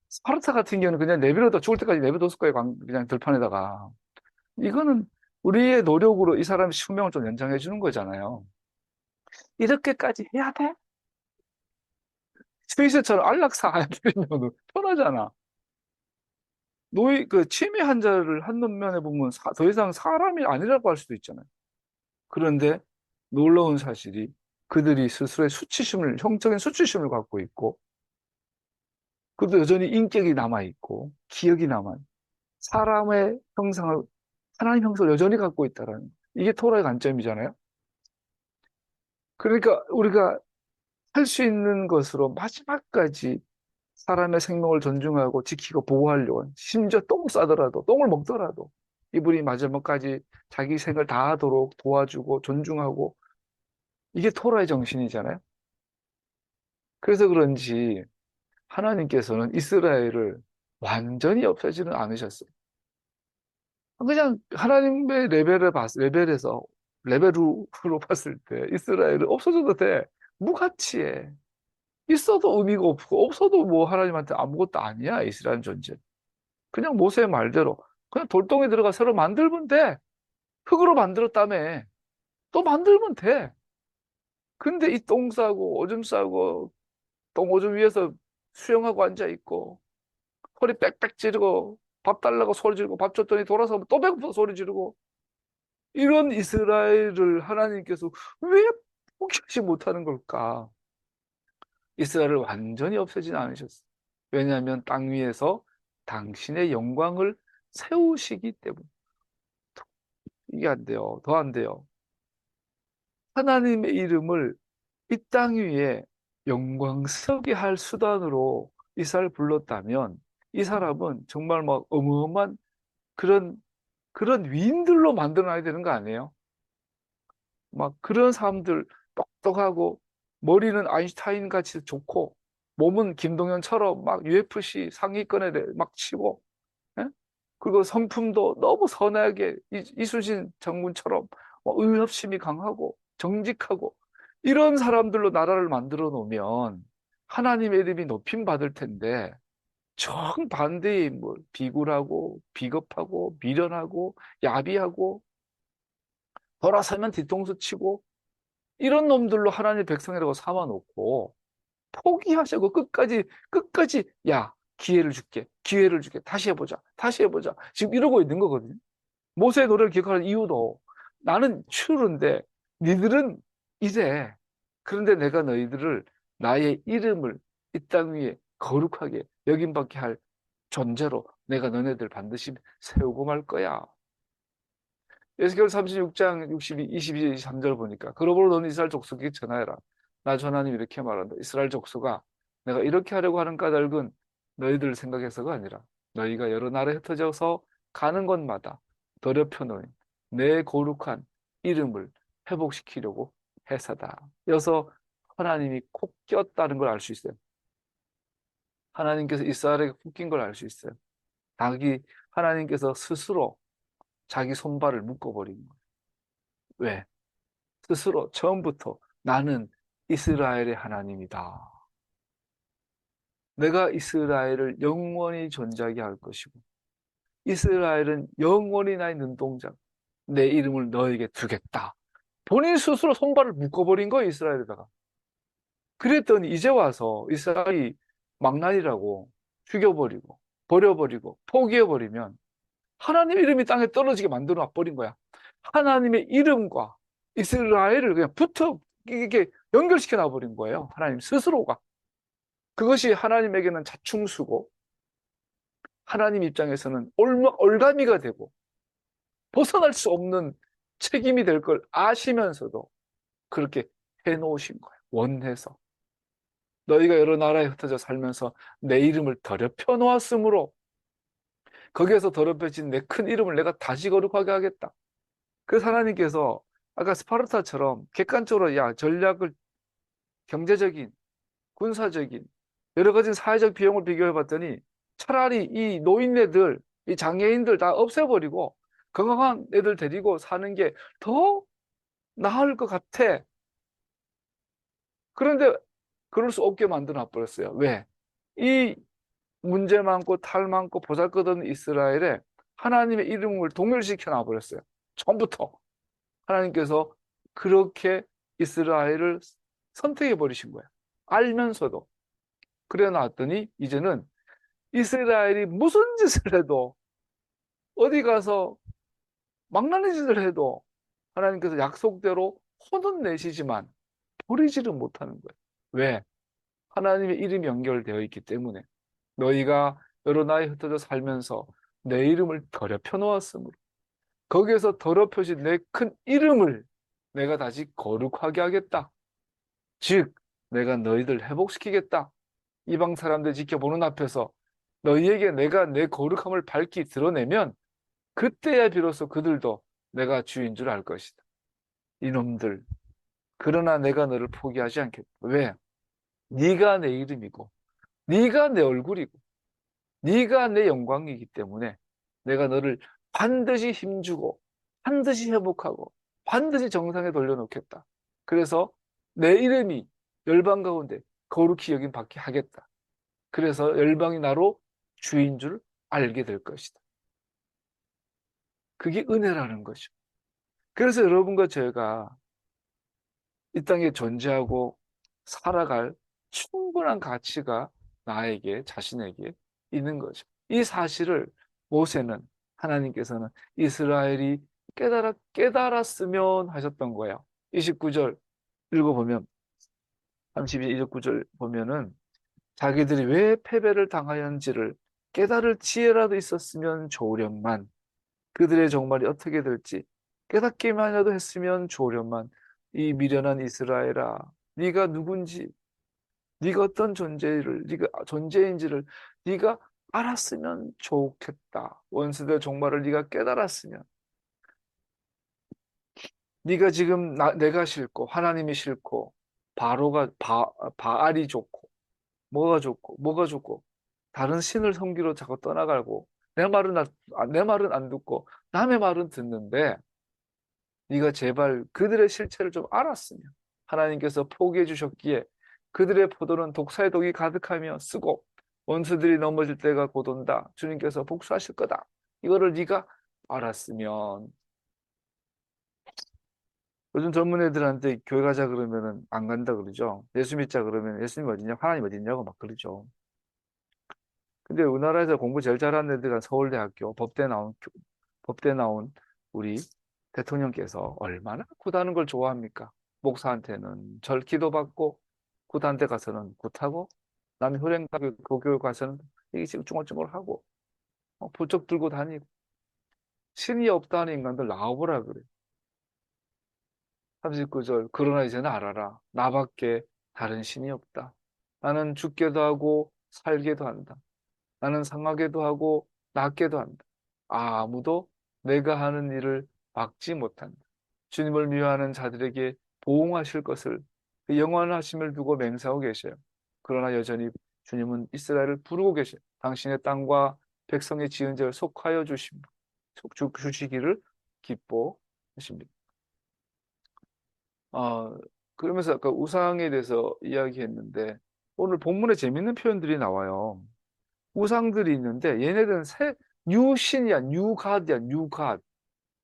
스파르타 같은 경우는 그냥 내버려둬 죽을 때까지 내버려뒀을 거예요. 그냥 들판에다가. 이거는 우리의 노력으로 이 사람의 수명을 좀 연장해 주는 거잖아요. 이렇게까지 해야 돼? 스페이스처럼 안락사 해버리면 편하잖아. 치매 환자를 한눈 면에 보면 더 이상 사람이 아니라고 할 수도 있잖아요. 그런데 놀라운 사실이 그들이 스스로의 형적인 수치심을 갖고 있고, 그도 여전히 인격이 남아있고, 기억이 남아있고, 사람의 형상을 하나님 형상을 여전히 갖고 있다라는 거예요. 이게 토라의 관점이잖아요. 그러니까 우리가 할 수 있는 것으로 마지막까지 사람의 생명을 존중하고 지키고 보호하려고 심지어 똥 싸더라도 똥을 먹더라도 이분이 마지막까지 자기 생을 다하도록 도와주고 존중하고 이게 토라의 정신이잖아요. 그래서 그런지 하나님께서는 이스라엘을 완전히 없애지는 않으셨어요. 그냥 하나님의 레벨에서 레벨으로 봤을 때 이스라엘은 없어져도 돼. 무가치해. 있어도 의미가 없고 없어도 뭐 하나님한테 아무것도 아니야 이스라엘 존재. 그냥 모세의 말대로 그냥 돌덩이 들어가 새로 만들면 돼. 흙으로 만들었다며. 또 만들면 돼. 근데 이 똥 싸고 오줌 싸고 똥 오줌 위에서 수영하고 앉아 있고 허리 빽빽 찌르고 밥 달라고 소리 지르고 밥 줬더니 돌아서 또 배고파 소리 지르고 이런 이스라엘을 하나님께서 왜 포기하지 못하는 걸까? 이스라엘을 완전히 없애지는 않으셨어요. 왜냐하면 땅 위에서 당신의 영광을 세우시기 때문에. 이게 안 돼요. 더 안 돼요. 하나님의 이름을 이 땅 위에 영광스럽게 할 수단으로 이스라엘을 불렀다면 이 사람은 정말 막 어마어마한 그런 위인들로 만들어놔야 되는 거 아니에요? 막 그런 사람들 똑똑하고 머리는 아인슈타인 같이 좋고 몸은 김동현처럼 막 UFC 상위권에 막 치고 예? 그리고 성품도 너무 선하게 이수진 장군처럼 의협심이 강하고 정직하고 이런 사람들로 나라를 만들어 놓으면 하나님의 이름이 높임 받을 텐데 정반대의 뭐 비굴하고 비겁하고 미련하고 야비하고 돌아서면 뒤통수 치고 이런 놈들로 하나님의 백성이라고 삼아놓고 포기하시고 끝까지 야 기회를 줄게 다시 해보자 지금 이러고 있는 거거든요. 모세의 노래를 기억하는 이유도 나는 추운데 니들은 이래. 그런데 내가 너희들을 나의 이름을 이 땅 위에 거룩하게 여김받게 할 존재로 내가 너네들 반드시 세우고 말 거야. 에스겔 36장 62, 22, 23절 보니까 그러므로 너는 이스라엘 족속에게 전하여라. 나 주 하나님 이렇게 말한다. 이스라엘 족속아 내가 이렇게 하려고 하는 까닭은 너희들 생각해서가 아니라 너희가 여러 나라에 흩어져서 가는 곳마다 더럽혀 놓은 내 거룩한 이름을 회복시키려고 해서다. 여기서 하나님이 콕 꼈다는 걸 알 수 있어요. 하나님께서 이스라엘에게 콕 낀 걸 알 수 있어요. 하나님께서 스스로 자기 손발을 묶어버린 거예요. 왜? 스스로 처음부터 나는 이스라엘의 하나님이다. 내가 이스라엘을 영원히 존재하게 할 것이고 이스라엘은 영원히 나의 눈동자 내 이름을 너에게 두겠다. 본인 스스로 손발을 묶어버린 거예요. 이스라엘에다가. 그랬더니 이제 와서 이스라엘이 망나니라고 죽여버리고 버려버리고 포기해버리면 하나님의 이름이 땅에 떨어지게 만들어 버린 거야. 하나님의 이름과 이스라엘을 그냥 이렇게 연결시켜 놔버린 거예요. 하나님 스스로가. 그것이 하나님에게는 자충수고 하나님 입장에서는 올가미가 되고 벗어날 수 없는 책임이 될 걸 아시면서도 그렇게 해놓으신 거예요. 원해서. 너희가 여러 나라에 흩어져 살면서 내 이름을 더럽혀 놓았으므로 거기에서 더럽혀진 내 큰 이름을 내가 다시 거룩하게 하겠다. 그래서 하나님께서 아까 스파르타처럼 객관적으로 전략을 경제적인 군사적인 여러 가지 사회적 비용을 비교해 봤더니 차라리 이 노인네들 이 장애인들 다 없애버리고 건강한 애들 데리고 사는 게 더 나을 것 같아. 그런데 그럴 수 없게 만들어 놔버렸어요. 왜? 이 문제 많고 탈 많고 보잘것없는 이스라엘에 하나님의 이름을 동일시켜 놔버렸어요. 처음부터 하나님께서 그렇게 이스라엘을 선택해 버리신 거예요. 알면서도. 그래 놨더니 이제는 이스라엘이 무슨 짓을 해도 어디 가서 망나니 짓을 해도 하나님께서 약속대로 혼은 내시지만 버리지를 못하는 거예요. 왜? 하나님의 이름이 연결되어 있기 때문에 너희가 여러 나라에 흩어져 살면서 내 이름을 더럽혀 놓았으므로 거기에서 더럽혀진 내 큰 이름을 내가 다시 거룩하게 하겠다. 즉, 내가 너희들 회복시키겠다. 이방 사람들 지켜보는 앞에서 너희에게 내가 내 거룩함을 밝히 드러내면 그때야 비로소 그들도 내가 주인 줄 알 것이다. 이놈들, 그러나 내가 너를 포기하지 않겠다. 왜? 네가 내 이름이고 네가 내 얼굴이고 네가 내 영광이기 때문에 내가 너를 반드시 힘주고 반드시 회복하고 반드시 정상에 돌려놓겠다. 그래서 내 이름이 열방 가운데 거룩히 여긴 받게 하겠다. 그래서 열방이 나로 주인 줄 알게 될 것이다. 그게 은혜라는 거죠. 그래서 여러분과 제가 이 땅에 존재하고 살아갈 충분한 가치가 나에게, 자신에게 있는 거죠. 이 사실을 모세는, 하나님께서는 이스라엘이 깨달았으면 하셨던 거예요. 29절 읽어보면, 32절, 29절 보면은 자기들이 왜 패배를 당하였는지를 깨달을 지혜라도 있었으면 좋으련만, 그들의 종말이 어떻게 될지 깨닫기만이라도 했으면 좋으련만, 이 미련한 이스라엘아, 네가 누군지, 네가 어떤 네가 존재인지를 네가 알았으면 좋겠다. 원수들의 종말을 네가 깨달았으면, 네가 지금 내가 싫고 하나님이 싫고 바알이 좋고 뭐가 좋고 다른 신을 섬기러 자꾸 떠나가고 내 말은 안 듣고 남의 말은 듣는데, 네가 제발 그들의 실체를 좀 알았으면, 하나님께서 포기해 주셨기에 그들의 포도는 독사의 독이 가득하며 쓰고 원수들이 넘어질 때가 곧 온다. 주님께서 복수하실 거다. 이거를 네가 알았으면. 요즘 젊은 애들한테 교회 가자 그러면은 안 간다 그러죠. 예수 믿자 그러면 예수님 어디냐, 하나님 어디냐고 막 그러죠. 근데 우리나라에서 공부 제일 잘하는 애들은 서울대학교 법대 나온 우리 대통령께서 얼마나 굿하는 걸 좋아합니까? 목사한테는 절 기도받고, 굿한테 가서는 굿하고, 남의 효령가교 그 교육 가서는 이게 지금 쭈글쭈글하고 부쩍 들고 다니고. 신이 없다는 인간들 나와보라 그래. 39절, 그러나 이제는 알아라. 나밖에 다른 신이 없다. 나는 죽게도 하고 살게도 한다. 나는 상하게도 하고 낫게도 한다. 아무도 내가 하는 일을 막지 못한다. 주님을 미워하는 자들에게 보응하실 것을, 그 영원하심을 두고 맹세하고 계셔요. 그러나 여전히 주님은 이스라엘을 부르고 계셔요. 당신의 땅과 백성의 지은 죄를 속하여 주시기를 기뻐하십니다. 아, 그러면서 아까 우상에 대해서 이야기했는데 오늘 본문에 재밌는 표현들이 나와요. 우상들이 있는데 얘네들은 뉴신이야, 뉴갓이야, 뉴갓.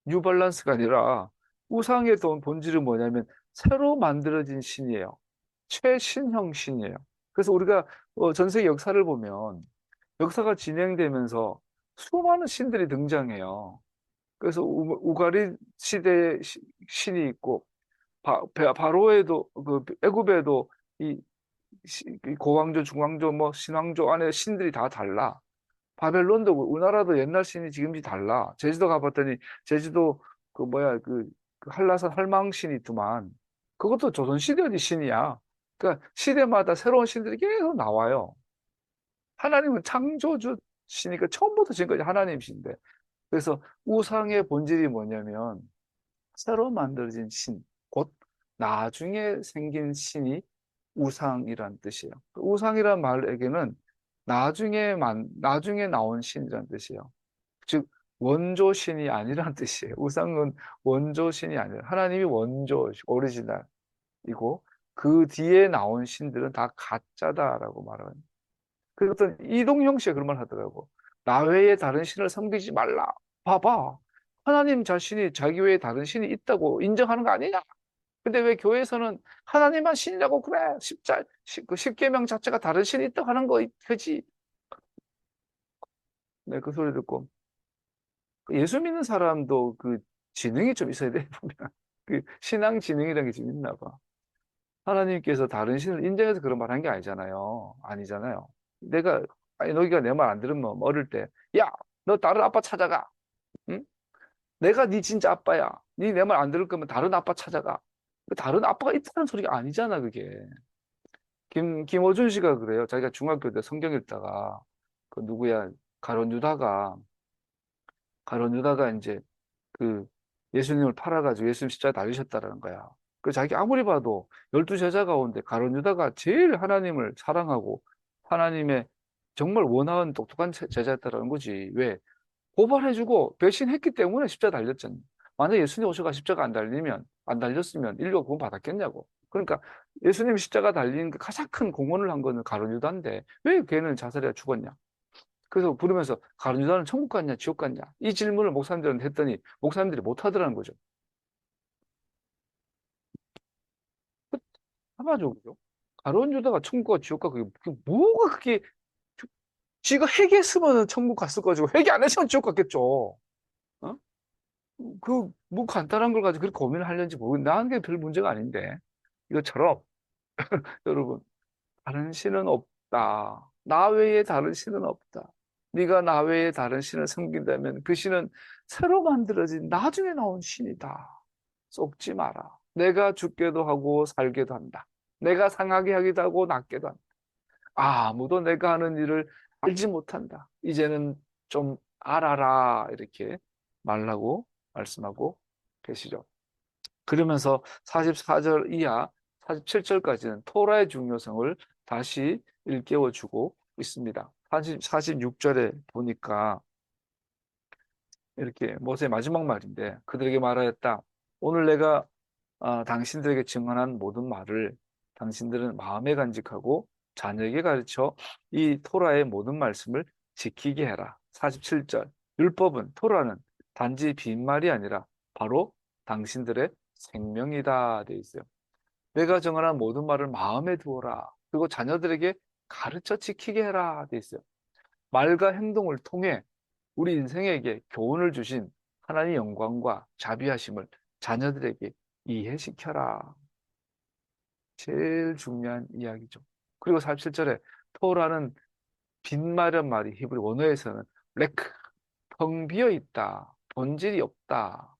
뉴발란스가 아니라 우상의 본질은 뭐냐면 새로 만들어진 신이에요. 최신형 신이에요. 그래서 우리가 전 세계 역사를 보면 역사가 진행되면서 수많은 신들이 등장해요. 그래서 우가리 시대의 신이 있고 바로에도 그 애굽에도 이 고왕조, 중왕조, 뭐 신왕조 안에 신들이 다 달라. 바벨론도 우리나라도 옛날 신이 지금이 달라. 제주도 가봤더니 제주도 그 뭐야 그 한라산 할망신이 있더만. 그것도 조선시대 신이야. 그러니까 시대마다 새로운 신들이 계속 나와요. 하나님은 창조주 신이니까 처음부터 지금까지 하나님이신데. 그래서 우상의 본질이 뭐냐면 새로 만들어진 신, 곧 나중에 생긴 신이 우상이란 뜻이에요. 그 우상이란 말에게는 나중에 나온 신이란 뜻이에요. 즉, 원조 신이 아니란 뜻이에요. 우상은 원조 신이 아니라 하나님이 원조, 오리지널이고 그 뒤에 나온 신들은 다 가짜다라고 말하는. 그 어떤 이동 형식의 그런 말 하더라고. 나 외에 다른 신을 섬기지 말라. 봐봐. 하나님 자신이 자기 외에 다른 신이 있다고 인정하는 거 아니냐? 근데 왜 교회에서는 하나님만 신이라고 그래? 그 십계명 자체가 다른 신이 있다고 하는 거지. 네, 그 소리 듣고 예수 믿는 사람도 그 지능이 좀 있어야 돼 보면 그 신앙 지능이라는 게 좀 있나 봐. 하나님께서 다른 신을 인정해서 그런 말 한 게 아니잖아요. 아니잖아요. 너희가 내 말 안 들으면 어릴 때, 야, 너 다른 아빠 찾아가. 응? 내가 네 진짜 아빠야. 네 내 말 안 들을 거면 다른 아빠 찾아가. 그 다른 아빠가 있다는 소리가 아니잖아, 그게. 김어준 씨가 그래요. 자기가 중학교 때 성경 읽다가, 그 누구야, 가론 유다가 이제 그 예수님을 팔아가지고 예수님 십자가에 달리셨다라는 거야. 그 자기 아무리 봐도 12제자 가운데 가룟 유다가 제일 하나님을 사랑하고 하나님의 정말 원하는 똑똑한 제자였다라는 거지. 왜? 고발해주고 배신했기 때문에 십자가 달렸잖아. 만약 예수님 오셔가 십자가 안 달렸으면 인류가 구원 받았겠냐고. 그러니까 예수님 십자가 달린 그 가장 큰 공헌을 한 거는 가룟 유다인데 왜 걔는 자살해 죽었냐? 그래서 부르면서 가룟 유다는 천국 갔냐 지옥 갔냐 이 질문을 목사님들한테 했더니 목사님들이 못 하더라는 거죠. 하마죠, 그죠? 가룟 유다가 천국과 지옥과 그게 뭐가 그게 지가 회개했으면 천국 갔을 거지고 회개 안 했으면 지옥 갔겠죠. 어? 그 뭐 간단한 걸 가지고 그렇게 고민을 하려는지 모르겠는데 나는 게 별 문제가 아닌데 이것처럼 여러분 다른 신은 없다. 나 외에 다른 신은 없다. 네가 나 외에 다른 신을 섬긴다면 그 신은 새로 만들어진 나중에 나온 신이다. 속지 마라. 내가 죽게도 하고 살게도 한다. 내가 상하게 하기도 하고 낫게도 한다. 아무도 내가 하는 일을 알지 못한다. 이제는 좀 알아라. 이렇게 말하고 말씀하고 계시죠. 그러면서 44절 이하 47절까지는 토라의 중요성을 다시 일깨워주고 있습니다. 46절에 보니까 이렇게 모세의 마지막 말인데 그들에게 말하였다. 오늘 내가 당신들에게 증언한 모든 말을 당신들은 마음에 간직하고 자녀에게 가르쳐 이 토라의 모든 말씀을 지키게 해라. 47절 율법은 토라는 단지 빈말이 아니라 바로 당신들의 생명이다 돼 있어요. 내가 정하는 모든 말을 마음에 두어라. 그리고 자녀들에게 가르쳐 지키게 해라 돼 있어요. 말과 행동을 통해 우리 인생에게 교훈을 주신 하나님의 영광과 자비하심을 자녀들에게 이해시켜라. 제일 중요한 이야기죠. 그리고 47절에 토라는 빈말이란 말이 히브리 원어에서는 레크, 텅 비어 있다. 본질이 없다.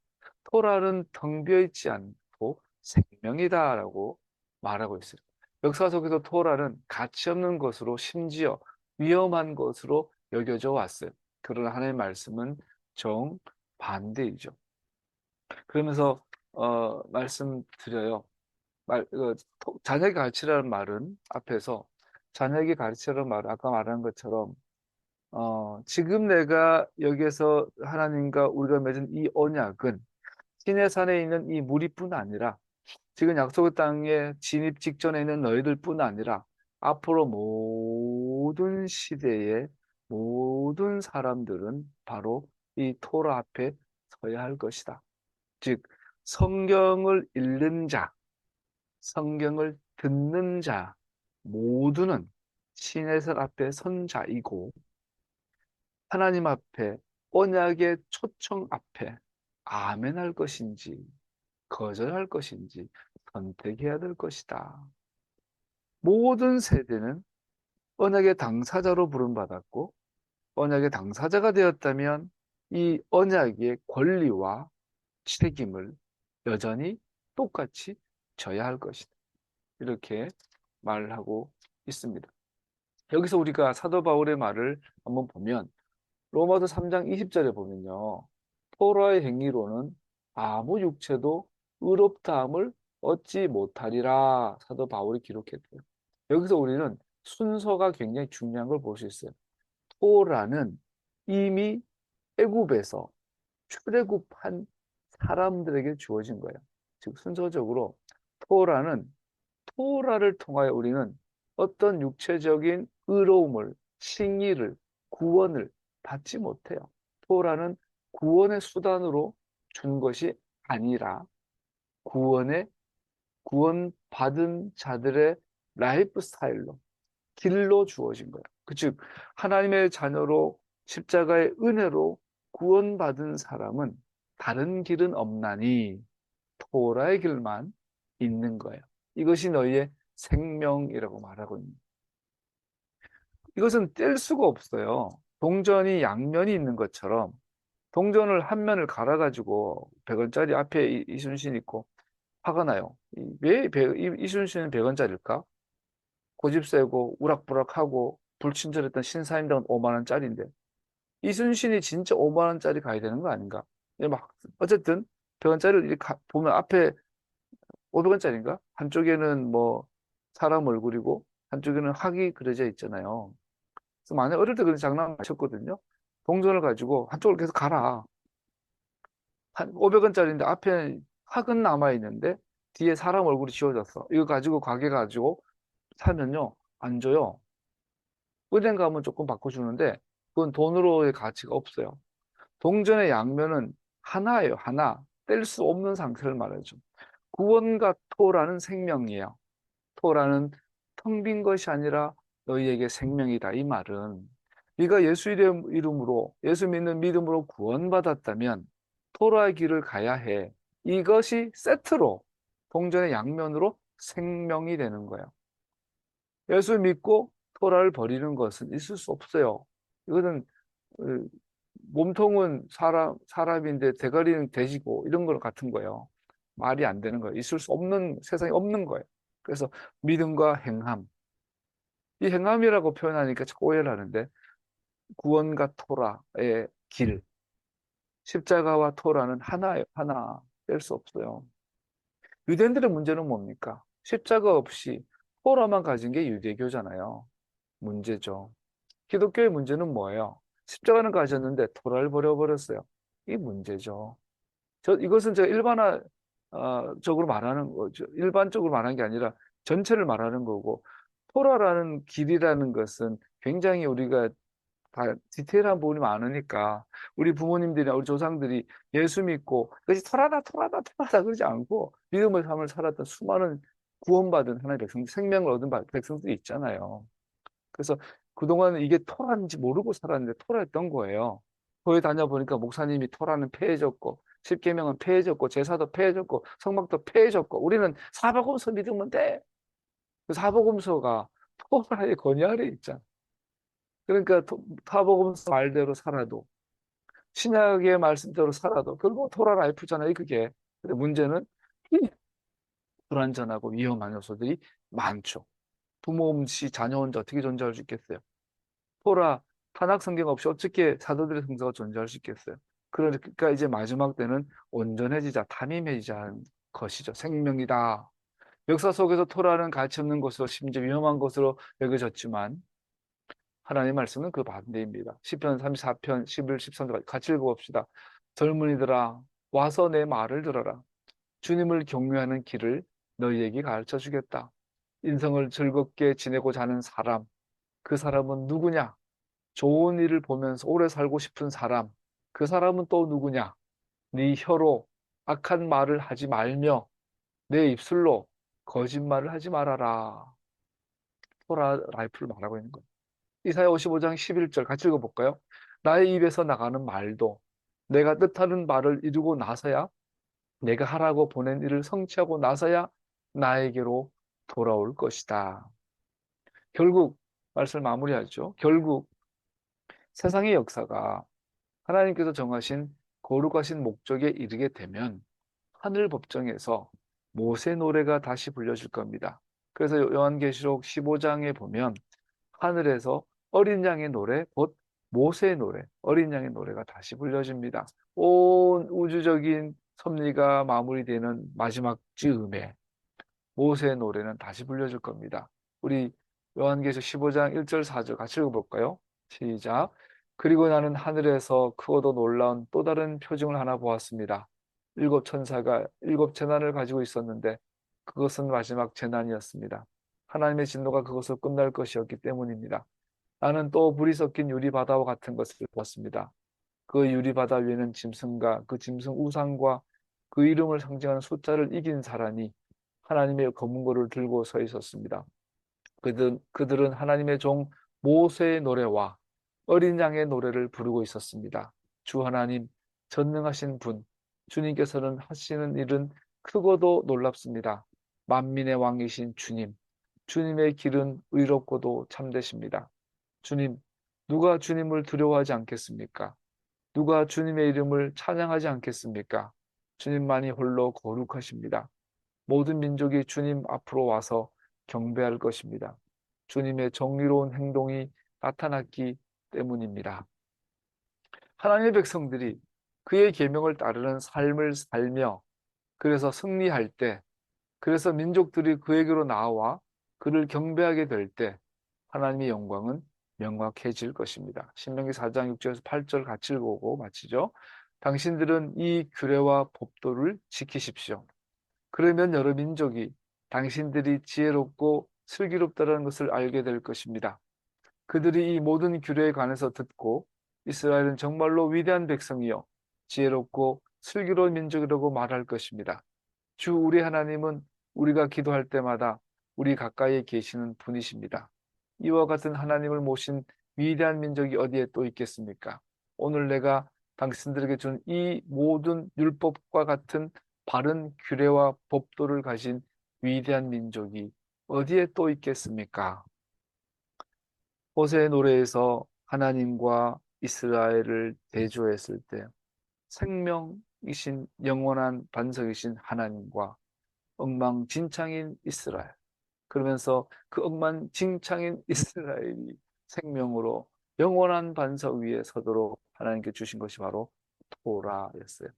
토라는 텅 비어 있지 않고 생명이다라고 말하고 있어요. 역사 속에서 토라는 가치 없는 것으로 심지어 위험한 것으로 여겨져 왔어요. 그러나 하나님의 말씀은 정반대이죠. 그러면서 말씀드려요. 자녀에게 가르치라는 말은 앞에서 자녀에게 가르치라는 말은 아까 말한 것처럼 지금 내가 여기에서 하나님과 우리가 맺은 이 언약은 시내산에 있는 이 무리뿐 아니라 지금 약속의 땅에 진입 직전에 있는 너희들뿐 아니라 앞으로 모든 시대의 모든 사람들은 바로 이 토라 앞에 서야 할 것이다. 즉 성경을 읽는 자, 성경을 듣는 자 모두는 신의 설 앞에 선 자이고 하나님 앞에 언약의 초청 앞에 아멘할 것인지 거절할 것인지 선택해야 될 것이다. 모든 세대는 언약의 당사자로 부름받았고 언약의 당사자가 되었다면 이 언약의 권리와 책임을 여전히 똑같이 져야 할 것이다. 이렇게 말을 하고 있습니다. 여기서 우리가 사도 바울의 말을 한번 보면 로마서 3장 20절에 보면요. 토라의 행위로는 아무 육체도 의롭다함을 얻지 못하리라 사도 바울이 기록했대요. 여기서 우리는 순서가 굉장히 중요한 걸 볼 수 있어요. 토라는 이미 애굽에서 출애굽한 사람들에게 주어진 거예요. 즉 순서적으로 토라는 토라를 통하여 우리는 어떤 육체적인 의로움을, 칭의를, 구원을 받지 못해요. 토라는 구원의 수단으로 준 것이 아니라 구원의 구원받은 자들의 라이프 스타일로 길로 주어진 거예요. 즉 하나님의 자녀로 십자가의 은혜로 구원받은 사람은 다른 길은 없나니 토라의 길만 있는 거예요. 이것이 너희의 생명이라고 말하고 있는 거예요. 이것은 뗄 수가 없어요. 동전이 양면이 있는 것처럼 동전을 한 면을 갈아가지고 100원짜리 앞에 이순신 있고 화가 나요. 왜 이순신은 100원짜리일까? 고집 세고 우락부락하고 불친절했던 신사임당은 5만 원짜리인데 이순신이 진짜 5만 원짜리 가야 되는 거 아닌가? 막 어쨌든 100원짜리를 이렇게 보면 앞에 500원짜리인가? 한쪽에는 뭐 사람 얼굴이고 한쪽에는 학이 그려져 있잖아요. 그래서 만약 어릴 때 그런 장난 쳤거든요. 동전을 가지고 한쪽을 계속 갈아. 한 500원짜리인데 앞에 학은 남아 있는데 뒤에 사람 얼굴이 지워졌어. 이거 가지고 가게 가지고 사면요 안 줘요. 은행 가면 조금 바꿔주는데 그건 돈으로의 가치가 없어요. 동전의 양면은 하나예요. 하나. 뗄 수 없는 상태를 말해줘. 구원과 토라는 생명이에요. 토라는 텅 빈 것이 아니라 너희에게 생명이다. 이 말은 네가 예수 이름으로 예수 믿는 믿음으로 구원받았다면 토라의 길을 가야 해. 이것이 세트로 동전의 양면으로 생명이 되는 거예요. 예수 믿고 토라를 버리는 것은 있을 수 없어요. 이거는 어, 몸통은 사람인데 대가리는 돼지고 이런 거랑 같은 거예요. 말이 안 되는 거예요. 있을 수 없는 세상에 없는 거예요. 그래서 믿음과 행함. 이 행함이라고 표현하니까 자꾸 오해를 하는데 구원과 토라의 길. 십자가와 토라는 하나예요. 하나. 뗄 수 없어요. 유대인들의 문제는 뭡니까? 십자가 없이 토라만 가진 게 유대교잖아요. 문제죠. 기독교의 문제는 뭐예요? 십자가는 가졌는데 토라를 버려버렸어요. 이 문제죠. 이것은 제가 적으로 말하는 거죠. 일반적으로 말하는 게 아니라 전체를 말하는 거고, 토라라는 길이라는 것은 굉장히 우리가 다 디테일한 부분이 많으니까, 우리 부모님들이나 우리 조상들이 예수 믿고, 그것이 토라다, 토라다, 토라다 그러지 않고, 믿음의 삶을 살았던 수많은 구원받은 하나님의 백성, 생명을 얻은 백성들이 있잖아요. 그래서 그동안 이게 토라인지 모르고 살았는데 토라였던 거예요. 교회 다녀보니까 목사님이 토라는 폐해졌고 십계명은 폐해졌고 제사도 폐해졌고 성막도 폐해졌고 우리는 사복음서 믿으면 돼. 그 사복음서가 토라의 권위 아래 있잖아. 그러니까 사복음서 말대로 살아도 신약의 말씀대로 살아도 결국 토라 라이프잖아요. 그게. 근데 문제는 이 불완전하고 위험한 요소들이 많죠. 부모 없이 자녀 혼자 어떻게 존재할 수 있겠어요? 토라, 탄악 성경 없이 어떻게 사도들의 성서가 존재할 수 있겠어요? 그러니까 이제 마지막 때는 온전해지자, 담임해지자는 것이죠. 생명이다. 역사 속에서 토라는 가치 없는 것으로 심지어 위험한 것으로 여겨졌지만 하나님의 말씀은 그 반대입니다. 시편 34편 11, 13절 같이 읽어봅시다. 젊은이들아 와서 내 말을 들어라. 주님을 경외하는 길을 너희에게 가르쳐 주겠다. 인생을 즐겁게 지내고자 하는 사람, 그 사람은 누구냐? 좋은 일을 보면서 오래 살고 싶은 사람, 그 사람은 또 누구냐? 네 혀로 악한 말을 하지 말며 내 입술로 거짓말을 하지 말아라. 토라 라이프를 말하고 있는 거예요. 이사야 55장 11절 같이 읽어볼까요? 나의 입에서 나가는 말도 내가 뜻하는 말을 이루고 나서야 내가 하라고 보낸 일을 성취하고 나서야 나에게로 돌아올 것이다. 결국 말씀을 마무리하죠. 결국 세상의 역사가 하나님께서 정하신 거룩하신 목적에 이르게 되면 하늘 법정에서 모세 노래가 다시 불려질 겁니다. 그래서 요한계시록 15장에 보면 하늘에서 어린 양의 노래, 곧 모세의 노래, 어린 양의 노래가 다시 불려집니다. 온 우주적인 섭리가 마무리되는 마지막 즈음에 모세의 노래는 다시 불려질 겁니다. 우리 요한계시록 15장 1절 4절 같이 읽어볼까요? 시작. 그리고 나는 하늘에서 크고도 놀라운 또 다른 표징을 하나 보았습니다. 일곱 천사가 일곱 재난을 가지고 있었는데 그것은 마지막 재난이었습니다. 하나님의 진노가 그것을 끝날 것이었기 때문입니다. 나는 또 불이 섞인 유리바다와 같은 것을 보았습니다. 그 유리바다 위에는 짐승과 그 짐승 우상과 그 이름을 상징하는 숫자를 이긴 사람이 하나님의 검은고를 들고 서 있었습니다. 그들은 하나님의 종 모세의 노래와 어린 양의 노래를 부르고 있었습니다. 주 하나님, 전능하신 분, 주님께서는 하시는 일은 크고도 놀랍습니다. 만민의 왕이신 주님, 주님의 길은 의롭고도 참되십니다. 주님, 누가 주님을 두려워하지 않겠습니까? 누가 주님의 이름을 찬양하지 않겠습니까? 주님만이 홀로 거룩하십니다. 모든 민족이 주님 앞으로 와서 경배할 것입니다. 주님의 정의로운 행동이 나타났기 때문입니다. 하나님의 백성들이 그의 계명을 따르는 삶을 살며 그래서 승리할 때, 그래서 민족들이 그에게로 나와 그를 경배하게 될 때 하나님의 영광은 명확해질 것입니다. 신명기 4장 6절에서 8절 같이 보고 마치죠. 당신들은 이 규례와 법도를 지키십시오. 그러면 여러 민족이 당신들이 지혜롭고 슬기롭다는 것을 알게 될 것입니다. 그들이 이 모든 규례에 관해서 듣고 이스라엘은 정말로 위대한 백성이요 지혜롭고 슬기로운 민족이라고 말할 것입니다. 주 우리 하나님은 우리가 기도할 때마다 우리 가까이에 계시는 분이십니다. 이와 같은 하나님을 모신 위대한 민족이 어디에 또 있겠습니까? 오늘 내가 당신들에게 준 이 모든 율법과 같은 바른 규례와 법도를 가진 위대한 민족이 어디에 또 있겠습니까? 호세의 노래에서 하나님과 이스라엘을 대조했을 때 생명이신 영원한 반석이신 하나님과 엉망진창인 이스라엘, 그러면서 그 엉망진창인 이스라엘이 생명으로 영원한 반석 위에 서도록 하나님께 주신 것이 바로 토라였어요.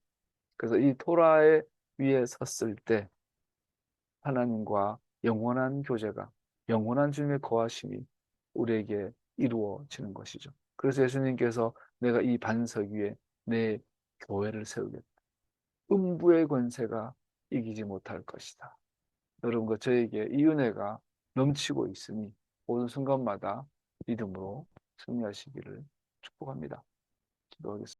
그래서 이 토라의 위에 섰을 때 하나님과 영원한 교제가, 영원한 주님의 거하심이 우리에게 이루어지는 것이죠. 그래서 예수님께서 내가 이 반석 위에 내 교회를 세우겠다. 음부의 권세가 이기지 못할 것이다. 여러분과 저에게 이 은혜가 넘치고 있으니 모든 순간마다 믿음으로 승리하시기를 축복합니다. 기도하겠습니다.